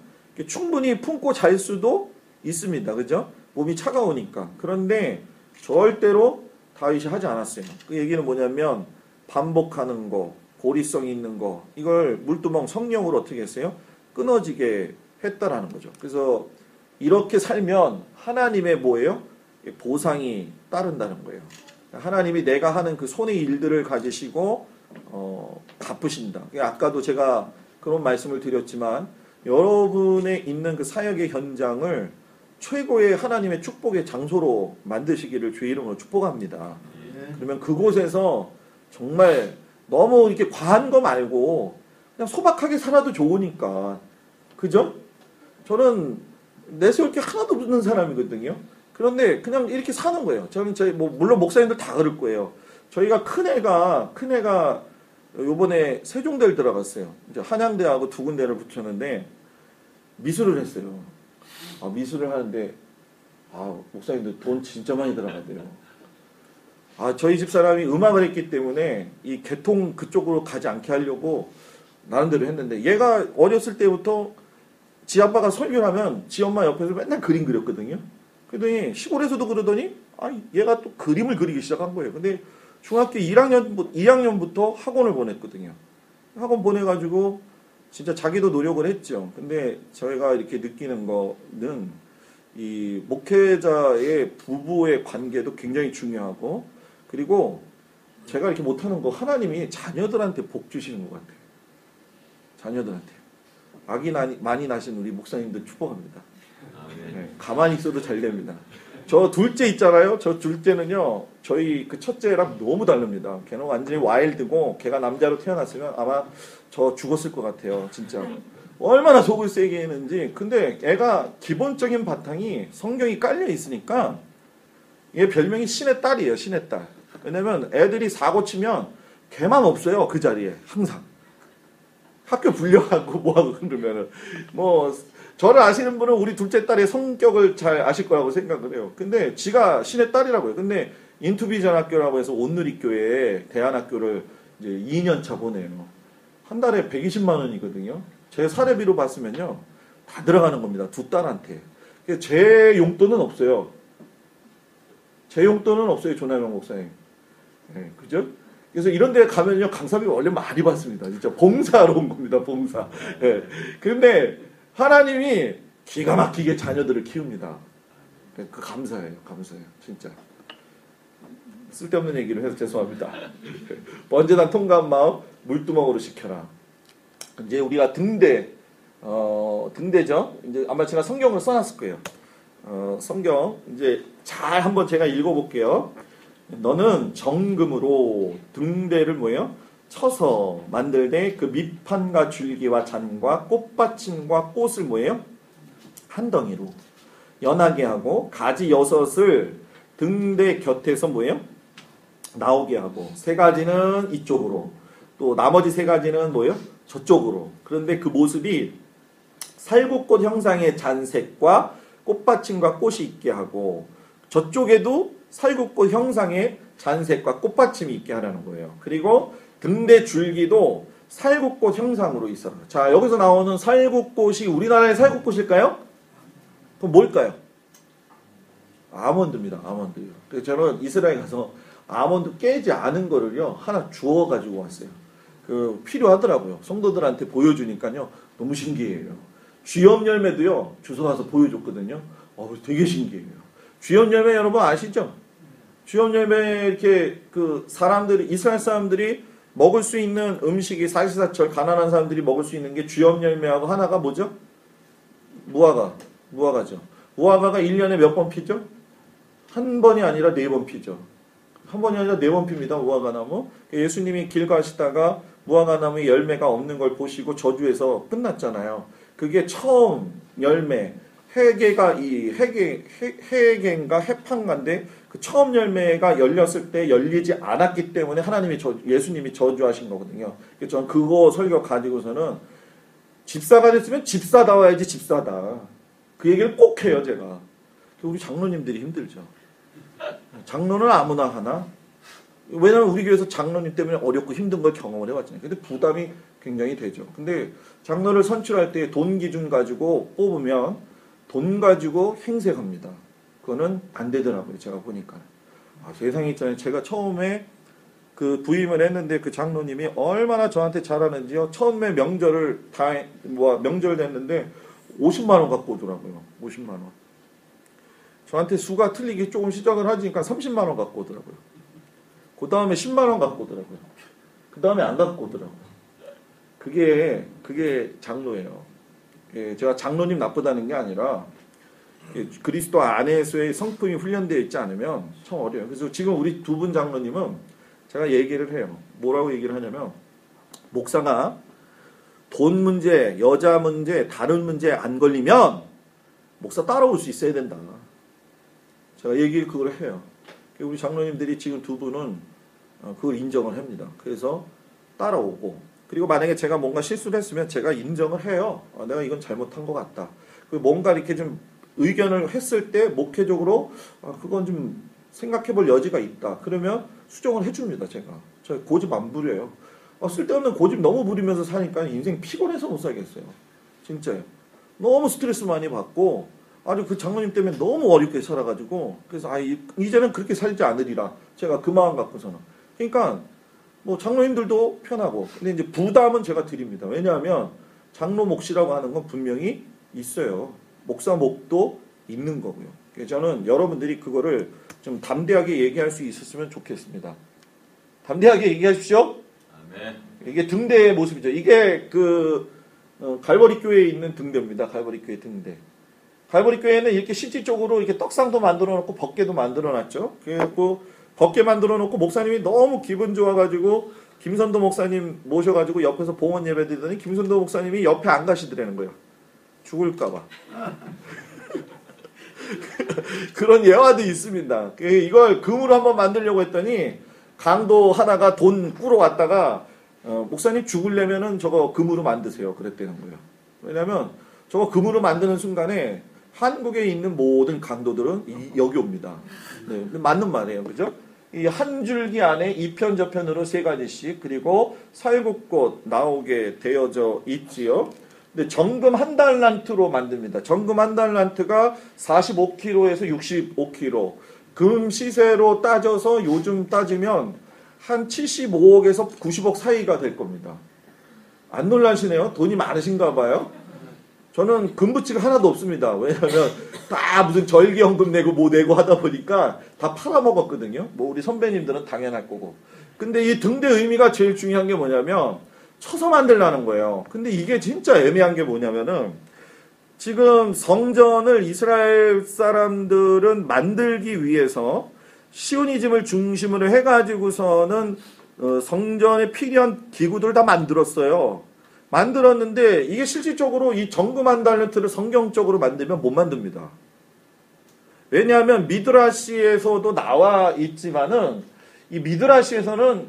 충분히 품고 잘 수도 있습니다. 그죠? 몸이 차가우니까. 그런데 절대로 다윗이 하지 않았어요. 그 얘기는 뭐냐면 반복하는 거, 고리성 있는 거, 이걸 물두멍 성령으로 어떻게 했어요? 끊어지게 했다라는 거죠. 그래서 이렇게 살면 하나님의 뭐예요? 보상이 따른다는 거예요. 하나님이 내가 하는 그 손의 일들을 가지시고 갚으신다. 아까도 제가 그런 말씀을 드렸지만 여러분의 있는 그 사역의 현장을 최고의 하나님의 축복의 장소로 만드시기를 주의 이름으로 축복합니다. 그러면 그곳에서 정말 너무 이렇게 과한 거 말고 그냥 소박하게 살아도 좋으니까. 그죠? 저는 내세울 게 하나도 없는 사람이거든요. 그런데 그냥 이렇게 사는 거예요. 저는 물론 목사님들 다 그럴 거예요. 저희가 큰애가 요번에 세종대를 들어갔어요. 이제 한양대하고 두 군데를 붙였는데 미술을 했어요. 미술을 하는데 목사님들 돈 진짜 많이 들어가대요. 저희 집 사람이 음악을 했기 때문에 이 계통 그쪽으로 가지 않게 하려고 나름대로 했는데 얘가 어렸을 때부터 지 아빠가 설교를 하면 지 엄마 옆에서 맨날 그림 그렸거든요. 그러더니 시골에서도 그러더니 얘가 또 그림을 그리기 시작한 거예요. 근데 중학교 2학년부터 학원을 보냈거든요. 학원 보내가지고 진짜 자기도 노력을 했죠. 근데 저희가 이렇게 느끼는 거는 이 목회자의 부부의 관계도 굉장히 중요하고, 그리고 제가 이렇게 못하는 거 하나님이 자녀들한테 복 주시는 것 같아요. 자녀들한테. 아기 많이 나신 우리 목사님들 축복합니다. 네, 가만히 있어도 잘 됩니다. 저 둘째 있잖아요. 저 둘째는요, 저희 그 첫째랑 너무 다릅니다. 걔는 완전히 와일드고, 걔가 남자로 태어났으면 아마 저 죽었을 것 같아요. 진짜. 얼마나 속을 세게 했는지. 근데 애가 기본적인 바탕이 성경이 깔려 있으니까, 얘 별명이 신의 딸이에요. 신의 딸. 왜냐면 애들이 사고 치면 걔만 없어요. 그 자리에. 항상. 학교 불려가고 뭐하고 그러면은. 저를 아시는 분은 우리 둘째 딸의 성격을 잘 아실 거라고 생각을 해요. 근데 지가 신의 딸이라고요. 근데 인투비전 학교라고 해서 온누리교회에 대안학교를 이제 2년 차 보내요. 한 달에 120만 원이거든요. 제 사례비로 봤으면요, 다 들어가는 겁니다. 두 딸한테. 제 용돈은 없어요. 제 용돈은 없어요, 조나영 목사님. 네, 그죠? 그래서 이런 데 가면요, 강사비 원래 많이 받습니다. 진짜 봉사하러 온 겁니다, 봉사. 네. 그런데 하나님이 기가 막히게 자녀들을 키웁니다. 그 감사해요, 감사해요. 진짜. 쓸데없는 얘기를 해서 죄송합니다. 번제단 통과한 마음 물두멍으로 시켜라. 이제 우리가 등대죠. 이제 아마 제가 성경으로 써놨을 거예요. 성경 이제 잘 한번 제가 읽어볼게요. 너는 정금으로 등대를 뭐예요? 쳐서 만들되 그 밑판과 줄기와 잔과 꽃받침과 꽃을 뭐예요? 한 덩이로 연하게 하고 가지 6을 등대 곁에서 뭐예요? 나오게 하고 3가지는 이쪽으로 또 나머지 3가지는 뭐예요? 저쪽으로. 그런데 그 모습이 살구꽃 형상의 잔색과 꽃받침과 꽃이 있게 하고 저쪽에도 살구꽃 형상의 잔색과 꽃받침이 있게 하라는 거예요. 그리고 등대 줄기도 살구꽃 형상으로 있어라. 자, 여기서 나오는 살구꽃이 우리나라의 살구꽃일까요? 그럼 뭘까요? 아몬드입니다. 아몬드. 그래서 저는 이스라엘 가서 아몬드 깨지 않은 거를요, 하나 주워 가지고 왔어요. 필요하더라고요. 성도들한테 보여주니까요, 너무 신기해요. 쥐염 열매도요, 주워와서 보여줬거든요. 되게 신기해요. 쥐염 열매 여러분 아시죠? 쥐염 열매 이렇게 이스라엘 사람들이 먹을 수 있는 음식이 사시사철 가난한 사람들이 먹을 수 있는 게 쥐염 열매하고 하나가 뭐죠? 무화과죠. 무화과가 1년에 몇 번 피죠? 한 번이 아니라 4번 피죠. 한 번이 아니라 4번 핍니다. 무화과나무. 예수님이 길 가시다가 무화과나무에 열매가 없는 걸 보시고 저주해서 끝났잖아요. 그게 처음 열매, 해계인가 해판가인데 그 처음 열매가 열렸을 때 열리지 않았기 때문에 예수님이 저주하신 거거든요. 그래서 저는 그거 설교 가지고서는 집사가 됐으면 집사다워야지 집사다. 그 얘기를 꼭 해요, 제가. 우리 장로님들이 힘들죠. 장로는 아무나 하나? 왜냐면 우리 교회에서 장로님 때문에 어렵고 힘든 걸 경험을 해왔잖아요. 근데 부담이 굉장히 되죠. 근데 장로를 선출할 때 돈 기준 가지고 뽑으면 돈 가지고 행색합니다. 그거는 안 되더라고요. 제가 보니까. 세상에 있잖아요. 제가 처음에 그 부임을 했는데 그 장로님이 얼마나 저한테 잘하는지요. 처음에 명절 됐는데 50만 원 갖고 오더라고요. 50만 원. 저한테 수가 틀리기 조금 시작을 하니까 30만 원 갖고 오더라고요. 그 다음에 10만 원 갖고 오더라고요. 그 다음에 안 갖고 오더라고요. 그게 장로예요. 제가 장로님 나쁘다는 게 아니라 그리스도 안에서의 성품이 훈련되어 있지 않으면 참 어려워요. 그래서 지금 우리 두 분 장로님은 제가 얘기를 해요. 뭐라고 얘기를 하냐면 목사가 돈 문제, 여자 문제, 다른 문제 안 걸리면 목사 따라올 수 있어야 된다. 제가 그걸 해요. 우리 장로님들이 지금 두 분은 그걸 인정을 합니다. 그래서 따라오고, 그리고 만약에 제가 뭔가 실수를 했으면 제가 인정을 해요. 내가 이건 잘못한 것 같다. 뭔가 이렇게 좀 의견을 했을 때 목회적으로 그건 좀 생각해 볼 여지가 있다. 그러면 수정을 해줍니다. 제가 고집 안 부려요. 쓸데없는 고집 너무 부리면서 사니까 인생 피곤해서 못 살겠어요. 진짜요. 너무 스트레스 많이 받고 아주 그 장로님 때문에 너무 어렵게 살아가지고, 그래서 이제는 그렇게 살지 않으리라. 제가 그 마음 갖고서는. 그러니까 장로님들도 편하고, 근데 이제 부담은 제가 드립니다. 왜냐하면 장로 몫이라고 하는 건 분명히 있어요. 목사 몫도 있는 거고요. 그래서 저는 여러분들이 그거를 좀 담대하게 얘기할 수 있었으면 좋겠습니다. 담대하게 얘기하십시오. 아멘. 이게 등대의 모습이죠. 이게 갈보리 교회에 있는 등대입니다. 갈보리 교회 등대. 갈보리 교회는 이렇게 실질적으로 이렇게 떡상도 만들어 놓고 법궤도 만들어 놨죠. 그래갖고 법궤 만들어 놓고 목사님이 너무 기분 좋아가지고 김선도 목사님 모셔가지고 옆에서 봉헌 예배 드리더니 김선도 목사님이 옆에 안 가시더라는 거예요. 죽을까봐. 그런 예화도 있습니다. 이걸 금으로 한번 만들려고 했더니 강도 하나가 돈 꾸러 왔다가 목사님 죽으려면은 저거 금으로 만드세요. 그랬다는 거예요. 왜냐하면 저거 금으로 만드는 순간에 한국에 있는 모든 강도들은 여기 옵니다. 네, 맞는 말이에요. 그죠? 이 한 줄기 안에 이편 저편으로 세 가지씩 그리고 살구꽃 나오게 되어져 있지요. 근데 정금 한 달란트로 만듭니다. 정금 한 달란트가 45kg에서 65kg. 금 시세로 따져서 요즘 따지면 한 75억에서 90억 사이가 될 겁니다. 안 놀라시네요? 돈이 많으신가 봐요. 저는 금부치가 하나도 없습니다. 왜냐하면 다 무슨 절기연금 내고 뭐 내고 하다 보니까 다 팔아먹었거든요. 뭐 우리 선배님들은 당연할 거고. 근데 이 등대 의미가 제일 중요한 게 뭐냐면 쳐서 만들라는 거예요. 근데 이게 진짜 애매한 게 뭐냐면은 지금 성전을 이스라엘 사람들은 만들기 위해서 시오니즘을 중심으로 해가지고서는 성전에 필요한 기구들을 다 만들었어요. 만들었는데 이게 실질적으로 이 정금 한 달란트를 성경적으로 만들면 못 만듭니다. 왜냐하면 미드라시에서도 나와 있지만은 이 미드라시에서는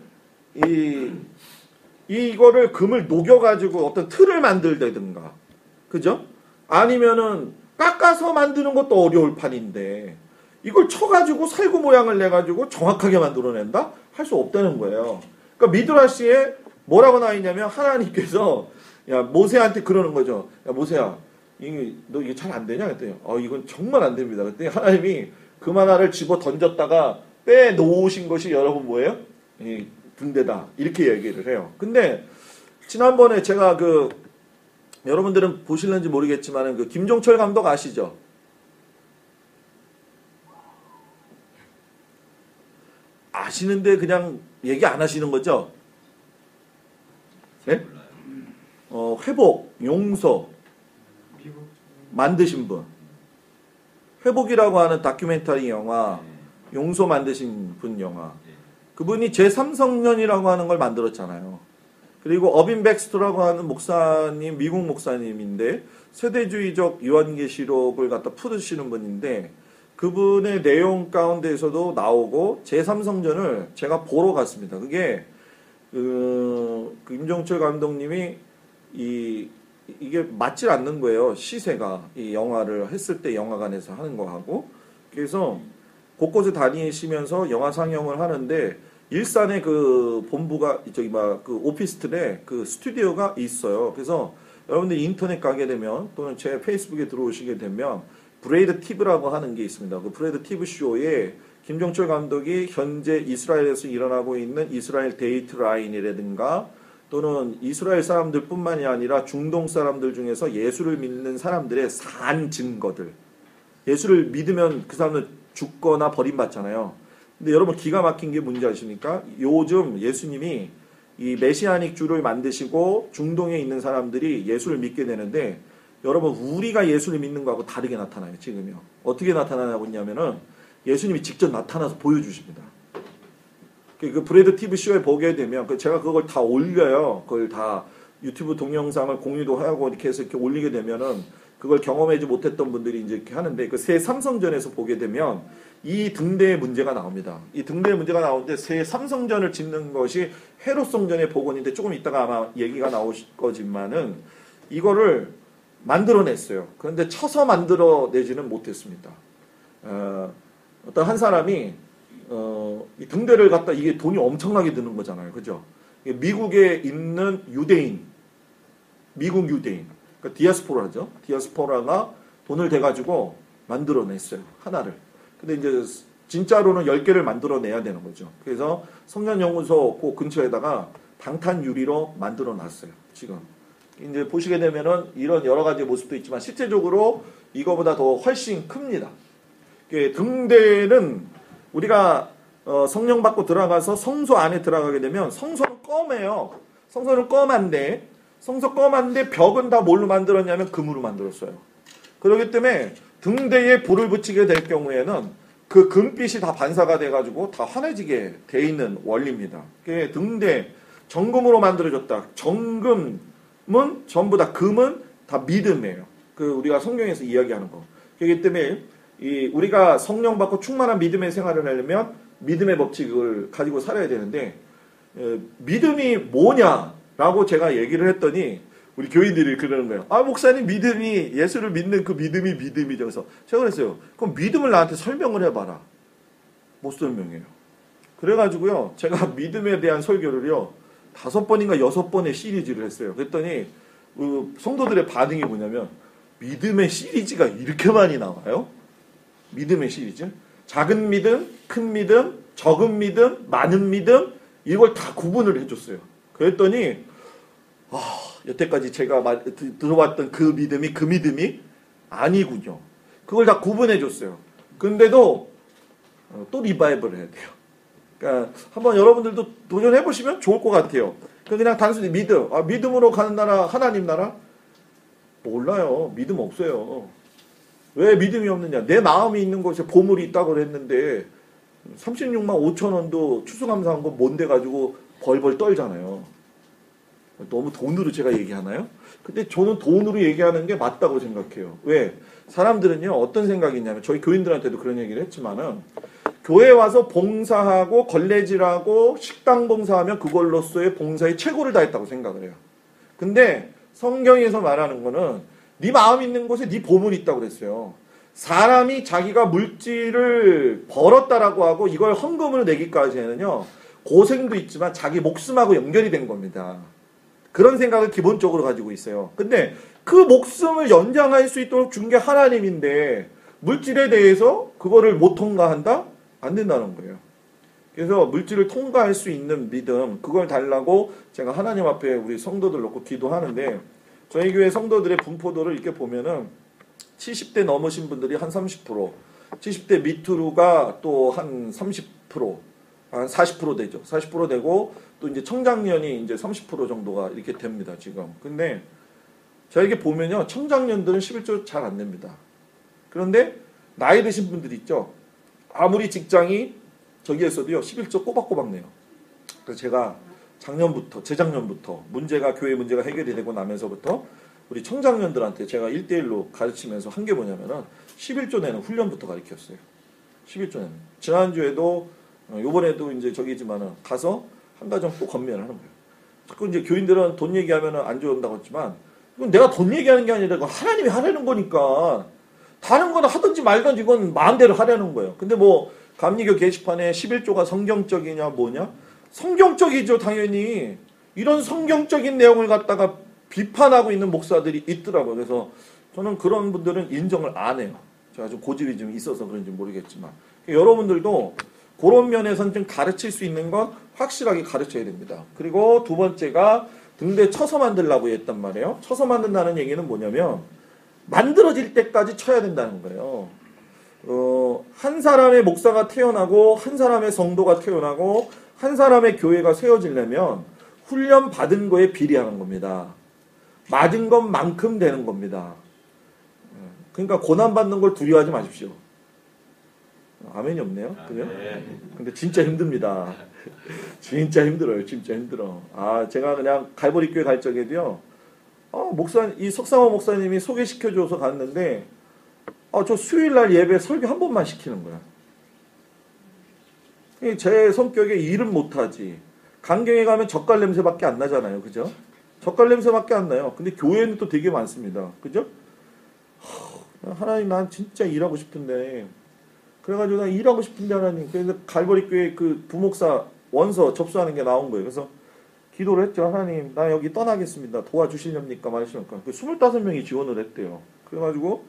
이거를 금을 녹여가지고 어떤 틀을 만들다든가, 그죠? 아니면은 깎아서 만드는 것도 어려울 판인데 이걸 쳐가지고 살구 모양을 내가지고 정확하게 만들어낸다? 할 수 없다는 거예요. 그러니까 미드라시에 뭐라고 나와 있냐면 하나님께서 야 모세한테 그러는 거죠. 야 모세야, 너 이게 잘 안 되냐? 그랬더니 이건 정말 안 됩니다. 그랬더니 하나님이 금 하나를 집어 던졌다가 빼놓으신 것이 여러분 뭐예요? 이 등대다. 이렇게 얘기를 해요. 근데 지난번에 제가 여러분들은 보실는지 모르겠지만 김종철 감독 아시죠? 아시는데 그냥 얘기 안 하시는 거죠? 네? 회복, 용서 만드신 분. 회복이라고 하는 다큐멘터리 영화, 용서 만드신 분 영화. 그분이 제3성전이라고 하는 걸 만들었잖아요. 그리고 어빈 백스터라고 하는 목사님, 미국 목사님인데 세대주의적 요한계시록을 갖다 풀으시는 분인데 그분의 내용 가운데에서도 나오고 제3성전을 제가 보러 갔습니다. 그게 임종철 감독님이 이게 맞질 않는 거예요. 시세가 이 영화를 했을 때 영화관에서 하는 거하고. 그래서 곳곳에 다니시면서 영화 상영을 하는데 일산에 본부가 오피스텔에 스튜디오가 있어요. 그래서 여러분들 인터넷 가게 되면 또는 제 페이스북에 들어오시게 되면 브레이드 TV라고 하는 게 있습니다. 그 브레이드 TV 쇼에 김종철 감독이 현재 이스라엘에서 일어나고 있는 이스라엘 데이트 라인이라든가 또는 이스라엘 사람들뿐만이 아니라 중동 사람들 중에서 예수를 믿는 사람들의 산 증거들. 예수를 믿으면 그 사람은 죽거나 버림받잖아요. 근데 여러분 기가 막힌 게 뭔지 아십니까? 요즘 예수님이 이 메시아닉 주를 만드시고 중동에 있는 사람들이 예수를 믿게 되는데 여러분 우리가 예수를 믿는 거하고 다르게 나타나요. 지금요. 어떻게 나타나냐고 했냐면은 예수님이 직접 나타나서 보여주십니다. 그 브레드 TV 쇼에 보게 되면 제가 그걸 다 올려요. 그걸 다 유튜브 동영상을 공유도 하고 이렇게 해서 이렇게 올리게 되면은 그걸 경험하지 못했던 분들이 이제 이렇게 하는데 새 삼성전에서 보게 되면 이 등대의 문제가 나옵니다. 이 등대의 문제가 나오는데 새 삼성전을 짓는 것이 헤롯 성전의 복원인데 조금 이따가 아마 얘기가 나올 거지만은 이거를 만들어냈어요. 그런데 쳐서 만들어내지는 못했습니다. 어떤 한 사람이 이 등대를 갖다 이게 돈이 엄청나게 드는 거잖아요. 그죠? 미국에 있는 유대인, 미국 유대인, 그러니까 디아스포라죠. 디아스포라가 돈을 대가지고 만들어냈어요. 하나를. 근데 이제 진짜로는 10개를 만들어내야 되는 거죠. 그래서 성전연구소 그 근처에다가 방탄 유리로 만들어놨어요. 지금. 이제 보시게 되면은 이런 여러 가지 모습도 있지만 실제적으로 이거보다 더 훨씬 큽니다. 등대는 우리가 성령 받고 들어가서 성소 안에 들어가게 되면 성소는 껌해요. 성소는 껌한데 벽은 다 뭘로 만들었냐면 금으로 만들었어요. 그렇기 때문에 등대에 불을 붙이게 될 경우에는 그 금빛이 다 반사가 돼가지고 다 환해지게 돼 있는 원리입니다. 등대 정금으로 만들어졌다. 정금은 전부 다 금은 다 믿음이에요. 우리가 성경에서 이야기하는 거. 그렇기 때문에 우리가 성령 받고 충만한 믿음의 생활을 하려면 믿음의 법칙을 가지고 살아야 되는데 믿음이 뭐냐라고 제가 얘기를 했더니 우리 교인들이 그러는 거예요. 목사님 믿음이 예수를 믿는 그 믿음이 믿음이죠. 그래서 제가 그랬어요. 그럼 믿음을 나한테 설명을 해봐라. 못 설명해요. 그래가지고요. 제가 믿음에 대한 설교를요. 5번인가 6번의 시리즈를 했어요. 그랬더니 성도들의 반응이 뭐냐면 믿음의 시리즈가 이렇게 많이 나와요? 믿음의 시리즈? 작은 믿음, 큰 믿음, 적은 믿음, 많은 믿음 이걸 다 구분을 해줬어요. 그랬더니 여태까지 제가 들어왔던 그 믿음이 아니군요. 그걸 다 구분해줬어요. 근데도 또 리바이벌을 해야 돼요. 그러니까 한번 여러분들도 도전해보시면 좋을 것 같아요. 그냥 단순히 믿음으로 가는 나라 하나님 나라? 몰라요. 믿음 없어요. 왜 믿음이 없느냐? 내 마음이 있는 곳에 보물이 있다고 그랬는데 36만 5천 원도 추수감사한 거 뭔데 가지고 벌벌 떨잖아요. 너무 돈으로 제가 얘기하나요? 근데 저는 돈으로 얘기하는 게 맞다고 생각해요. 왜? 사람들은요 어떤 생각이 있냐면 저희 교인들한테도 그런 얘기를 했지만은 교회 와서 봉사하고 걸레질하고 식당 봉사하면 그걸로서의 봉사의 최고를 다했다고 생각을 해요. 근데 성경에서 말하는 거는 네 마음 있는 곳에 네 보물이 있다고 그랬어요. 사람이 자기가 물질을 벌었다라고 하고 이걸 헌금으로 내기까지는요 고생도 있지만 자기 목숨하고 연결이 된 겁니다. 그런 생각을 기본적으로 가지고 있어요. 근데 그 목숨을 연장할 수 있도록 준 게 하나님인데 물질에 대해서 그거를 못 통과한다? 안 된다는 거예요. 그래서 물질을 통과할 수 있는 믿음 그걸 달라고 제가 하나님 앞에 우리 성도들 놓고 기도하는데 저희 교회 성도들의 분포도를 이렇게 보면은 70대 넘으신 분들이 한 30%, 70대 밑으로가 또 한 30%, 한 40% 되죠. 40% 되고 또 이제 청장년이 이제 30% 정도가 이렇게 됩니다, 지금. 근데 저에게 보면요. 청장년들은 11조 잘 안 냅니다. 그런데 나이 드신 분들 있죠. 아무리 직장이 저기에서도요. 11조 꼬박꼬박 내요. 그래서 제가 재작년부터 교회 문제가 해결이 되고 나면서부터 우리 청장년들한테 제가 1대1로 가르치면서 한 게 뭐냐면은 11조 내는 훈련부터 가르쳤어요. 11조 내는. 지난주에도 요번에도 이제 저기지만은 가서 한 가정 또 건면을 하는 거예요. 자꾸 이제 교인들은 돈 얘기하면은 안 좋아한다고 했지만 이건 내가 돈 얘기하는 게 아니라 하나님이 하라는 거니까 다른 거는 하든지 말든지 이건 마음대로 하라는 거예요. 근데 뭐 감리교 게시판에 11조가 성경적이냐 뭐냐? 성경적이죠, 당연히. 이런 성경적인 내용을 갖다가 비판하고 있는 목사들이 있더라고요. 그래서 저는 그런 분들은 인정을 안 해요. 제가 좀 고집이 좀 있어서 그런지 모르겠지만. 여러분들도 그런 면에서는 좀 가르칠 수 있는 건 확실하게 가르쳐야 됩니다. 그리고 두 번째가 등대 쳐서 만들라고 했단 말이에요. 쳐서 만든다는 얘기는 뭐냐면 만들어질 때까지 쳐야 된다는 거예요. 한 사람의 목사가 태어나고 한 사람의 성도가 태어나고 한 사람의 교회가 세워지려면 훈련 받은 거에 비례하는 겁니다. 맞은 것만큼 되는 겁니다. 그러니까 고난받는 걸 두려워하지 마십시오. 아멘이 없네요. 그죠? 근데 진짜 힘듭니다. 진짜 힘들어요. 진짜 힘들어. 제가 그냥 갈보리 교회 갈 적에도요. 이 석상호 목사님이 소개시켜줘서 갔는데 저 수요일날 예배 설교 한 번만 시키는 거야. 제 성격에 일은 못하지. 강경에 가면 젓갈 냄새밖에 안 나잖아요. 그죠? 젓갈 냄새밖에 안 나요. 근데 교회는 또 되게 많습니다. 그죠? 하나님 난 진짜 일하고 싶은데 그래가지고 난 일하고 싶은데 하나님 그래서 갈보리 교회 그 부목사 원서 접수하는 게 나온 거예요. 그래서 기도를 했죠. 하나님 나 여기 떠나겠습니다. 도와주시렵니까 말이십니까. 25명이 지원을 했대요. 그래가지고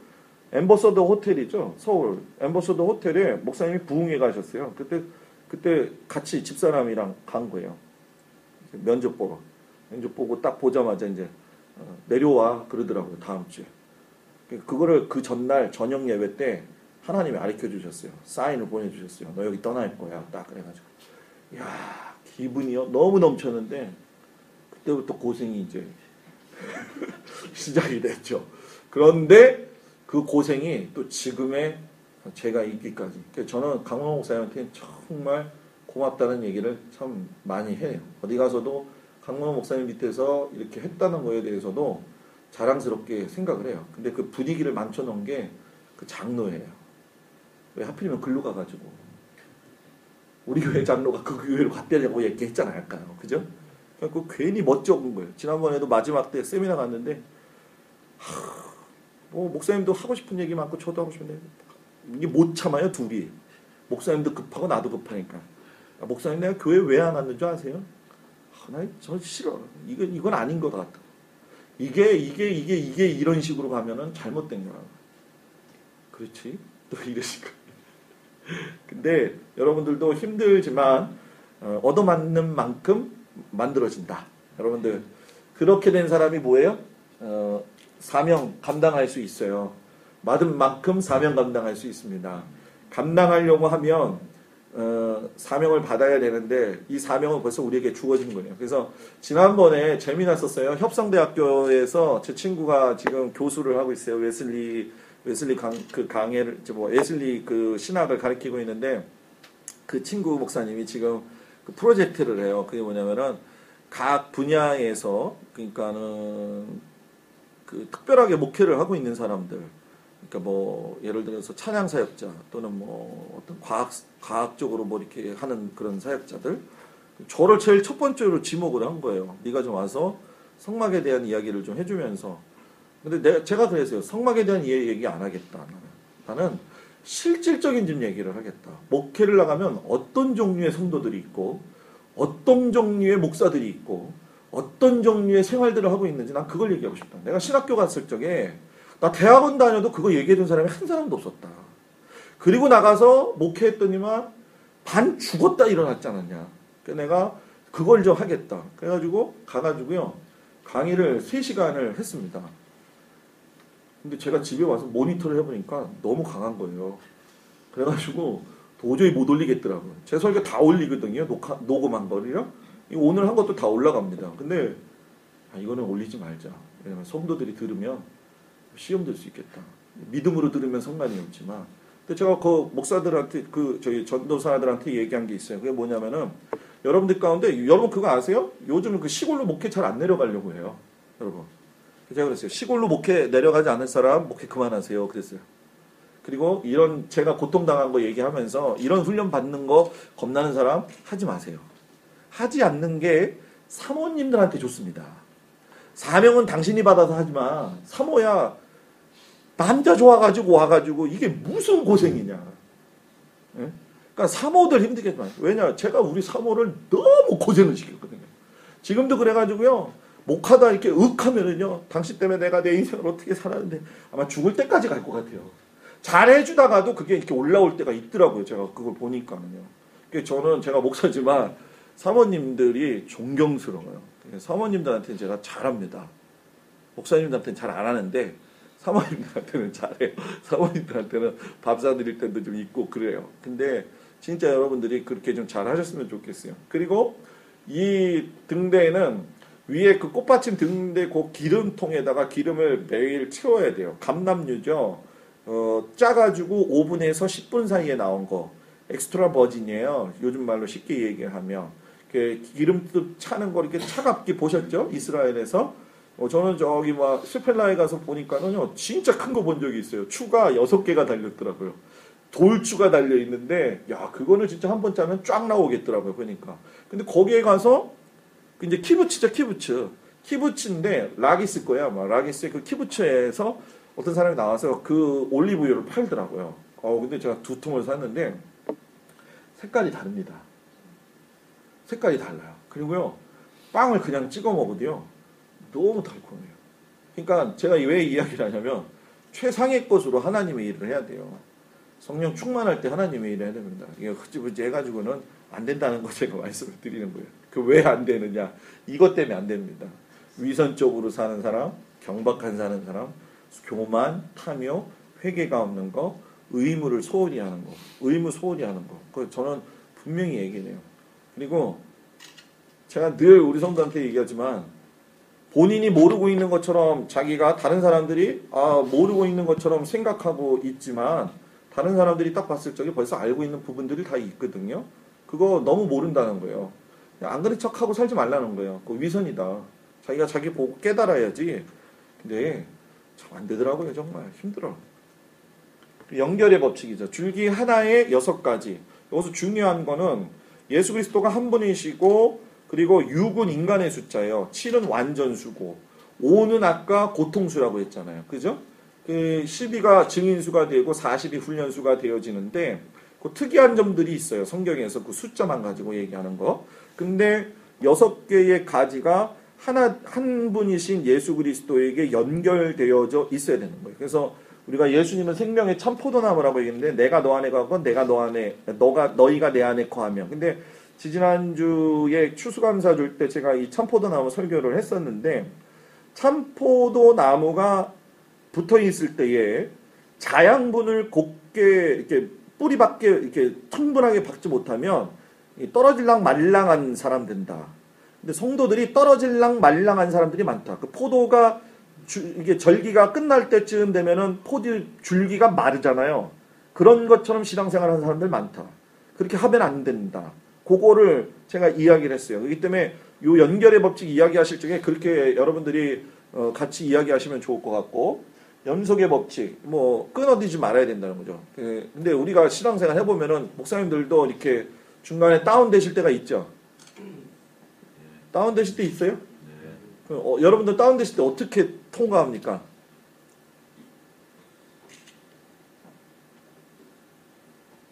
엠버서더 호텔이죠. 서울 엠버서더 호텔에 목사님이 부흥회 가셨어요. 그때 같이 집사람이랑 간 거예요. 면접 보고 딱 보자마자 이제 내려와 그러더라고요. 다음 주에. 그거를 그 전날 저녁 예배 때 하나님이 가르쳐 주셨어요. 사인을 보내주셨어요. 너 여기 떠날 거야. 딱 그래가지고 야 기분이요 너무 넘쳤는데 그때부터 고생이 이제 시작이 됐죠. 그런데 그 고생이 또 지금의 제가 있기까지. 저는 강원 목사님한테 정말 고맙다는 얘기를 참 많이 해요. 어디 가서도 강원 목사님 밑에서 이렇게 했다는 거에 대해서도 자랑스럽게 생각을 해요. 근데 그 분위기를 만져놓은 게 그 장로예요. 왜 하필이면 글로 가가지고 우리 교회 장로가 그 교회로 갔다고 얘기했잖아요. 아까요. 그죠? 그 괜히 멋쩍은 거예요. 지난번에도 마지막 때 세미나 갔는데 뭐 목사님도 하고 싶은 얘기 많고 저도 하고 싶은데 이게 못 참아요 둘이. 목사님도 급하고 나도 급하니까. 목사님 내가 교회 왜 안 왔는 줄 아세요? 저 싫어. 이건 아닌 것 같아. 이게 이런 식으로 가면은 잘못된 거야. 그렇지? 또 이러시고. 근데 여러분들도 힘들지만 얻어맞는 만큼 만들어진다. 여러분들 그렇게 된 사람이 뭐예요? 사명 감당할 수 있어요. 받은 만큼 사명 감당할 수 있습니다. 감당하려고 하면 사명을 받아야 되는데 이 사명은 벌써 우리에게 주어진 거예요. 그래서 지난번에 재미났었어요. 협성대학교에서 제 친구가 지금 교수를 하고 있어요. 웨슬리 강의를 웨슬리 그 신학을 가르치고 있는데 그 친구 목사님이 지금 그 프로젝트를 해요. 그게 뭐냐면은 각 분야에서 그러니까는 그 특별하게 목회를 하고 있는 사람들. 그러니까 뭐 예를 들어서 찬양 사역자 또는 뭐 어떤 과학적으로 뭐 이렇게 하는 그런 사역자들 저를 제일 첫 번째로 지목을 한 거예요. 네가 좀 와서 성막에 대한 이야기를 좀 해주면서. 근데 제가 그랬어요. 성막에 대한 얘기 안 하겠다. 나는 실질적인 좀 얘기를 하겠다. 목회를 나가면 어떤 종류의 성도들이 있고 어떤 종류의 목사들이 있고 어떤 종류의 생활들을 하고 있는지 난 그걸 얘기하고 싶다. 내가 신학교 갔을 적에 나 대학원 다녀도 그거 얘기해준 사람이 한 사람도 없었다. 그리고 나가서 목회했더니만 반 죽었다 일어났지 않았냐. 그래서 내가 그걸 좀 하겠다. 그래가지고 가가지고요 강의를 3시간을 했습니다. 근데 제가 집에 와서 모니터를 해보니까 너무 강한 거예요. 그래가지고 도저히 못 올리겠더라고요. 제 설교 다 올리거든요. 녹음한 거를요. 오늘 한 것도 다 올라갑니다. 근데 이거는 올리지 말자. 왜냐면 성도들이 들으면 시험 들 수 있겠다. 믿음으로 들으면 상관이 없지만. 근데 제가 그 목사들한테 저희 전도사들한테 얘기한 게 있어요. 그게 뭐냐면은 여러분들 가운데 여러분 그거 아세요? 요즘 그 시골로 목회 잘 안 내려가려고 해요. 여러분. 제가 그랬어요. 시골로 목회 내려가지 않을 사람 목회 그만하세요. 그랬어요. 그리고 이런 제가 고통당한 거 얘기하면서 이런 훈련 받는 거 겁나는 사람 하지 마세요. 하지 않는 게 사모님들한테 좋습니다. 사명은 당신이 받아서 하지만 사모야 남자 좋아가지고 와가지고 이게 무슨 고생이냐. 예? 그러니까 사모들 힘들게 하지 마요. 왜냐 제가 우리 사모를 너무 고생을 시켰거든요. 지금도 그래가지고요. 목하다 이렇게 하면은요. 당신 때문에 내가 내 인생을 어떻게 살았는데 아마 죽을 때까지 갈 것 같아요. 잘해주다가도 그게 이렇게 올라올 때가 있더라고요. 제가 그걸 보니까는요. 저는 제가 목사지만 사모님들이 존경스러워요. 사모님들한테는 제가 잘합니다. 목사님들한테는 잘 안 하는데 사모님들한테는 잘해요. 사모님들한테는 밥 사드릴 때도 좀 있고 그래요. 근데 진짜 여러분들이 그렇게 좀 잘하셨으면 좋겠어요. 그리고 이 등대에는 위에 그 꽃받침 등대 그 기름통에다가 기름을 매일 채워야 돼요. 감람유죠. 짜가지고 5분에서 10분 사이에 나온 거. 엑스트라 버진이에요. 요즘 말로 쉽게 얘기하면. 기름도 차는 거 이렇게 차갑게 보셨죠? 이스라엘에서. 저는 저기 막 스펠라에 가서 보니까는요. 진짜 큰 거 본 적이 있어요. 추가 6개가 달렸더라고요. 돌추가 달려있는데 야 그거는 진짜 한 번 짜면 쫙 나오겠더라고요. 그러니까. 근데 거기에 가서 이제 키부츠죠, 키부츠. 키부츠인데 락이스 거야. 아마 락이스의 그 키부츠에서 어떤 사람이 나와서 그 올리브유를 팔더라고요. 근데 제가 2통을 샀는데 색깔이 다릅니다. 색깔이 달라요. 그리고요 빵을 그냥 찍어 먹어도요 너무 달콤해요. 그러니까 제가 왜 이야기를 하냐면 최상의 것으로 하나님의 일을 해야 돼요. 성령 충만할 때 하나님의 일을 해야 됩니다. 이게 흐지부지 해가지고는 안 된다는 거 제가 말씀을 드리는 거예요. 그 왜 안 되느냐? 이것 때문에 안 됩니다. 위선적으로 사는 사람, 경박한 사는 사람, 교만, 탐욕, 회개가 없는 거, 의무를 소홀히 하는 거, 의무 소홀히 하는 거. 그걸 저는 분명히 얘기해요. 그리고 제가 늘 우리 성도한테 얘기하지만 본인이 모르고 있는 것처럼 자기가 다른 사람들이 모르고 있는 것처럼 생각하고 있지만 다른 사람들이 딱 봤을 적에 벌써 알고 있는 부분들이 다 있거든요. 그거 너무 모른다는 거예요. 그냥 안 그런 척하고 살지 말라는 거예요. 그거 위선이다. 자기가 자기 보고 깨달아야지. 근데 참 안 되더라고요. 정말 힘들어. 연결의 법칙이죠. 줄기 하나에 6가지. 여기서 중요한 거는 예수 그리스도가 한 분이시고 그리고 6은 인간의 숫자예요. 7은 완전수고 5는 아까 고통수라고 했잖아요. 그죠? 그 12가 증인수가 되고 40이 훈련수가 되어지는데 그 특이한 점들이 있어요. 성경에서 그 숫자만 가지고 얘기하는 거. 근데 6개의 가지가 한 분이신 예수 그리스도에게 연결되어져 있어야 되는 거예요. 그래서 우리가 예수님은 생명의 참 포도나무라고 얘기했는데 내가 너 안에 거하고 내가 너 안에 너희가 내 안에 거하며. 근데 지지난주에 추수감사 줄 때 제가 이 참포도나무 설교를 했었는데 참포도나무가 붙어 있을 때에 자양분을 곱게 이렇게 뿌리밖에 이렇게 충분하게 박지 못하면 떨어질랑 말랑한 사람 된다. 근데 성도들이 떨어질랑 말랑한 사람들이 많다. 그 포도가 이게 절기가 끝날 때쯤 되면은 포도 줄기가 마르잖아요. 그런 것처럼 신앙생활하는 사람들 많다. 그렇게 하면 안 된다. 그거를 제가 이야기를 했어요. 그렇기 때문에 요 연결의 법칙 이야기하실 적에 그렇게 여러분들이 같이 이야기하시면 좋을 것 같고 연속의 법칙 뭐 끊어지지 말아야 된다는 거죠. 근데 우리가 신앙생활 해보면은 목사님들도 이렇게 중간에 다운되실 때가 있죠. 다운되실 때 있어요? 여러분들 다운되실 때 어떻게 통과합니까?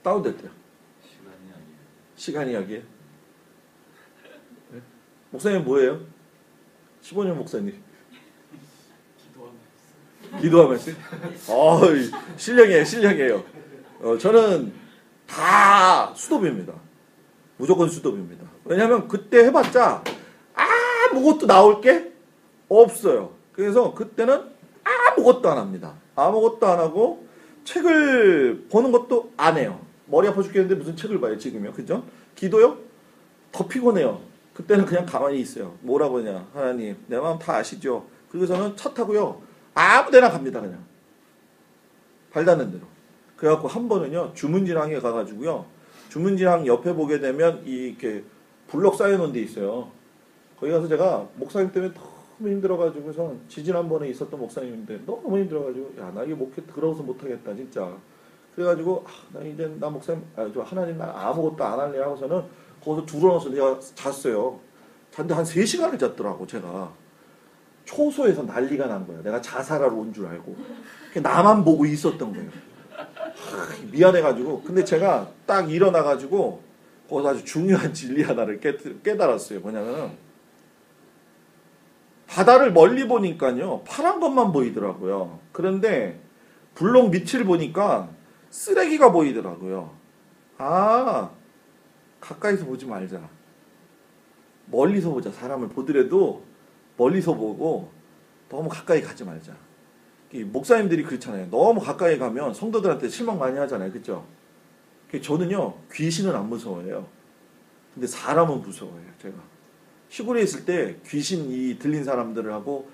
다운될 때요. 시간이 이야기예요. 네? 목사님 뭐예요? 15년 목사님. 기도하면서. 실력이에요. 저는 다 수도비입니다. 무조건 수도비입니다. 왜냐하면 그때 해봤자 아무것도 나올 게 없어요. 그래서 그때는 아무것도 안 합니다. 아무것도 안 하고 책을 보는 것도 안 해요. 머리 아파 죽겠는데 무슨 책을 봐요 지금요. 그죠? 기도요? 더 피곤해요. 그때는 그냥 가만히 있어요. 뭐라고 하냐. 하나님 내 마음 다 아시죠. 그래서는 차 타고요. 아무 데나 갑니다. 그냥. 발 닿는 대로. 그래갖고 한 번은요. 주문진항에 가가지고요. 주문진항 옆에 보게 되면 이렇게 블럭 쌓여놓은 데 있어요. 거기 가서 제가 목사님 때문에 너무 힘들어가지고서 지지난번에 있었던 목사님인데 너무 힘들어가지고 야 나 이게 목회 들어서 못하겠다 진짜. 그래가지고 나 목사님 하나님 나 아무것도 안 할래 하고서는 거기서 들어와서 내가 잤어요. 잤는데 한 3시간을 잤더라고 제가. 초소에서 난리가 난 거예요. 내가 자살하러 온 줄 알고. 나만 보고 있었던 거예요. 미안해가지고. 근데 제가 딱 일어나가지고 거기서 아주 중요한 진리 하나를 깨달았어요. 뭐냐면은 바다를 멀리 보니까요. 파란 것만 보이더라고요. 그런데 블록 밑을 보니까 쓰레기가 보이더라고요. 가까이서 보지 말자. 멀리서 보자. 사람을 보더라도 멀리서 보고 너무 가까이 가지 말자. 목사님들이 그렇잖아요. 너무 가까이 가면 성도들한테 실망 많이 하잖아요. 그렇죠? 저는요. 귀신은 안 무서워해요. 근데 사람은 무서워해요. 제가. 시골에 있을 때 귀신이 들린 사람들을 하고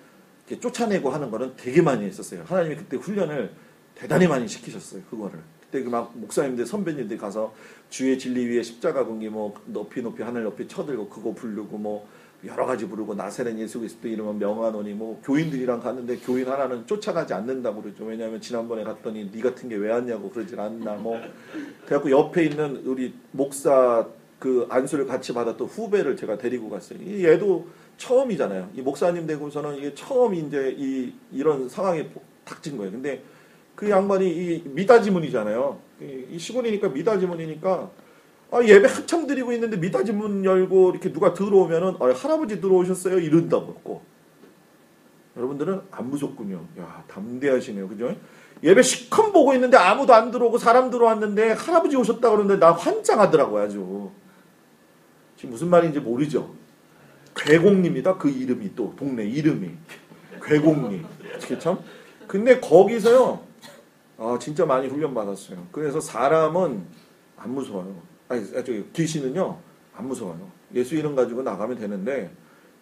이렇게 쫓아내고 하는 거는 되게 많이 했었어요. 하나님이 그때 훈련을 대단히 많이 시키셨어요. 그거를. 그때 막 목사님들 선배님들이 가서 주의 진리 위에 십자가 군기 뭐 높이 하늘 높이 쳐들고 그거 부르고 뭐 여러 가지 부르고 나사렛 예수 그리스도 이름은 명하노니 뭐 교인들이랑 갔는데 교인 하나는 쫓아가지 않는다고 그러죠. 왜냐하면 지난번에 갔더니 네 같은 게 왜 왔냐고 그러질 않나 뭐. 그래갖고 옆에 있는 우리 목사 그 안수를 같이 받았던 후배를 제가 데리고 갔어요. 얘도 처음이잖아요. 이 목사님 되고서는 이게 처음 이제 이런 상황에 닥친 거예요. 근데 그 양반이 이 미닫이문이잖아요. 이 시골이니까 미닫이문이니까 예배 한참 드리고 있는데 미닫이문 열고 이렇게 누가 들어오면은 할아버지 들어오셨어요 이런다고. 여러분들은 안 무섭군요. 야 담대하시네요, 그죠? 예배 시커먼 보고 있는데 아무도 안 들어오고 사람 들어왔는데 할아버지 오셨다 그러는데 나 환장하더라고요, 아주. 지금 무슨 말인지 모르죠? 괴공입니다. 그 이름이 또 동네 이름이 괴공리. 참 근데 거기서요, 진짜 많이 훈련받았어요. 그래서 사람은 안 무서워요. 귀신은요, 안 무서워요. 예수 이름 가지고 나가면 되는데,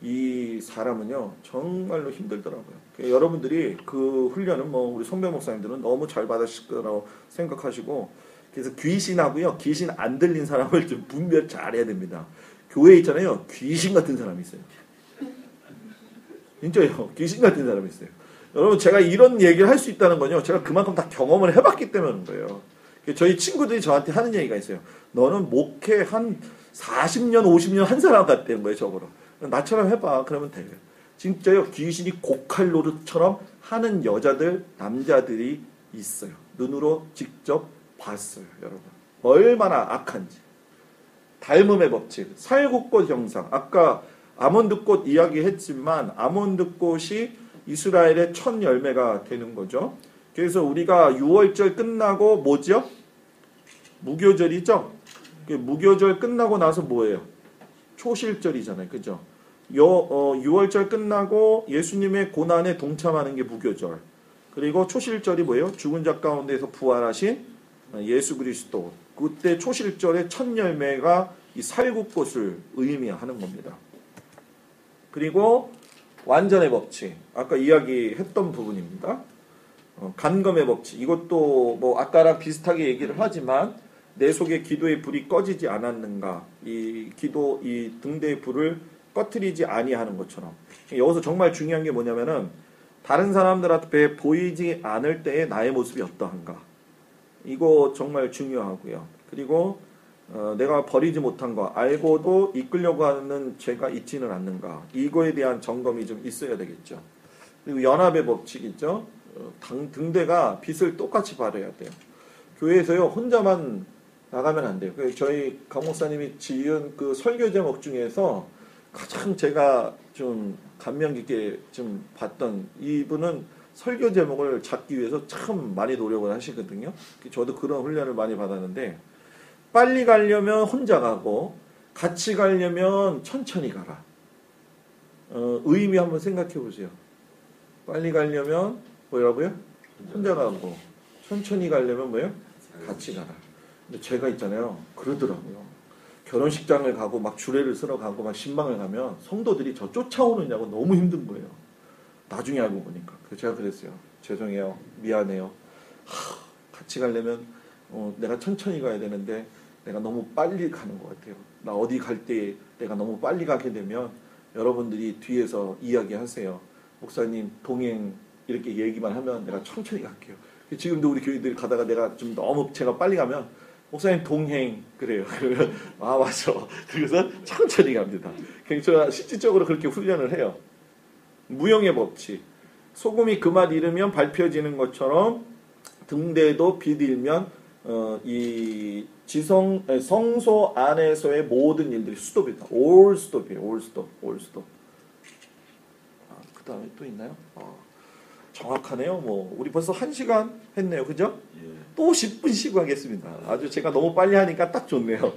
이 사람은요, 정말로 힘들더라고요. 여러분들이 그 훈련은 우리 선배 목사님들은 너무 잘 받으실 거라고 생각하시고, 그래서 귀신하고요, 귀신 안 들린 사람을 좀 분별 잘 해야 됩니다. 교회에 있잖아요, 귀신 같은 사람이 있어요. 진짜요, 귀신 같은 사람이 있어요. 여러분, 제가 이런 얘기를 할 수 있다는 건요, 제가 그만큼 다 경험을 해봤기 때문인 거예요. 저희 친구들이 저한테 하는 얘기가 있어요. 너는 목회 한 40년, 50년 한 사람 같다는 거예요, 저거로. 나처럼 해봐. 그러면 돼요. 진짜요, 귀신이 고칼 노릇처럼 하는 여자들, 남자들이 있어요. 눈으로 직접 봤어요, 여러분. 얼마나 악한지. 닮음의 법칙, 살구꽃 형상. 아까 아몬드꽃 이야기했지만 아몬드꽃이 이스라엘의 첫 열매가 되는 거죠. 그래서 우리가 6월절 끝나고 뭐죠? 무교절이죠. 무교절 끝나고 나서 뭐예요? 초실절이잖아요, 그죠? 6월절 끝나고 예수님의 고난에 동참하는 게 무교절. 그리고 초실절이 뭐예요? 죽은 자 가운데서 부활하신 예수 그리스도. 그때 초실절의 첫 열매가 이 살구꽃을 의미하는 겁니다. 그리고 완전의 법칙, 아까 이야기했던 부분입니다. 간검의 법칙, 이것도 아까랑 비슷하게 얘기를 하지만 내 속에 기도의 불이 꺼지지 않았는가, 이 등대의 불을 꺼트리지 아니하는 것처럼. 여기서 정말 중요한 게 뭐냐면은 다른 사람들 앞에 보이지 않을 때의 나의 모습이 어떠한가, 이거 정말 중요하고요. 그리고 내가 버리지 못한 거, 알고도 이끌려고 하는 죄가 있지는 않는가, 이거에 대한 점검이 좀 있어야 되겠죠. 그리고 연합의 법칙이죠. 등대가 빛을 똑같이 발해야 돼요. 교회에서요, 혼자만 나가면 안 돼요. 저희 강 목사님이 지은 그 설교 제목 중에서 가장 제가 좀 감명 깊게 좀 봤던, 이분은 설교 제목을 잡기 위해서 참 많이 노력을 하시거든요. 저도 그런 훈련을 많이 받았는데, 빨리 가려면 혼자 가고 같이 가려면 천천히 가라. 의미 한번 생각해 보세요. 빨리 가려면 뭐라고요? 혼자 가고, 천천히 가려면 뭐예요? 같이 가라. 근데 제가 있잖아요, 그러더라고요. 결혼식장을 가고 막 주례를 쓰러 가고 막 신방을 가면 성도들이 저 쫓아오느냐고 너무 힘든 거예요. 나중에 알고 보니까. 그래서 제가 그랬어요. 죄송해요, 미안해요. 같이 가려면 내가 천천히 가야 되는데 내가 너무 빨리 가는 것 같아요. 나 어디 갈 때 내가 너무 빨리 가게 되면 여러분들이 뒤에서 이야기하세요. 목사님 동행 이렇게 얘기만 하면 내가 천천히 갈게요. 지금도 우리 교인들이 가다가 내가 좀 너무 제가 빨리 가면 목사님 동행 그래요. 그러면 맞아. 그래서 천천히 갑니다. 그래서 실질적으로 그렇게 훈련을 해요. 무용의 법칙. 소금이 그 맛 잃으면 밟혀지는 것처럼 등대도 비딜면 이 성소 안에서의 모든 일들이 스톱이다. 올 스톱이에요. 올 스톱. 그 다음에 또 있나요? 정확하네요. 우리 벌써 1시간 했네요. 그죠? 예. 또 10분 쉬고 하겠습니다. 아주 제가 너무 빨리 하니까 딱 좋네요.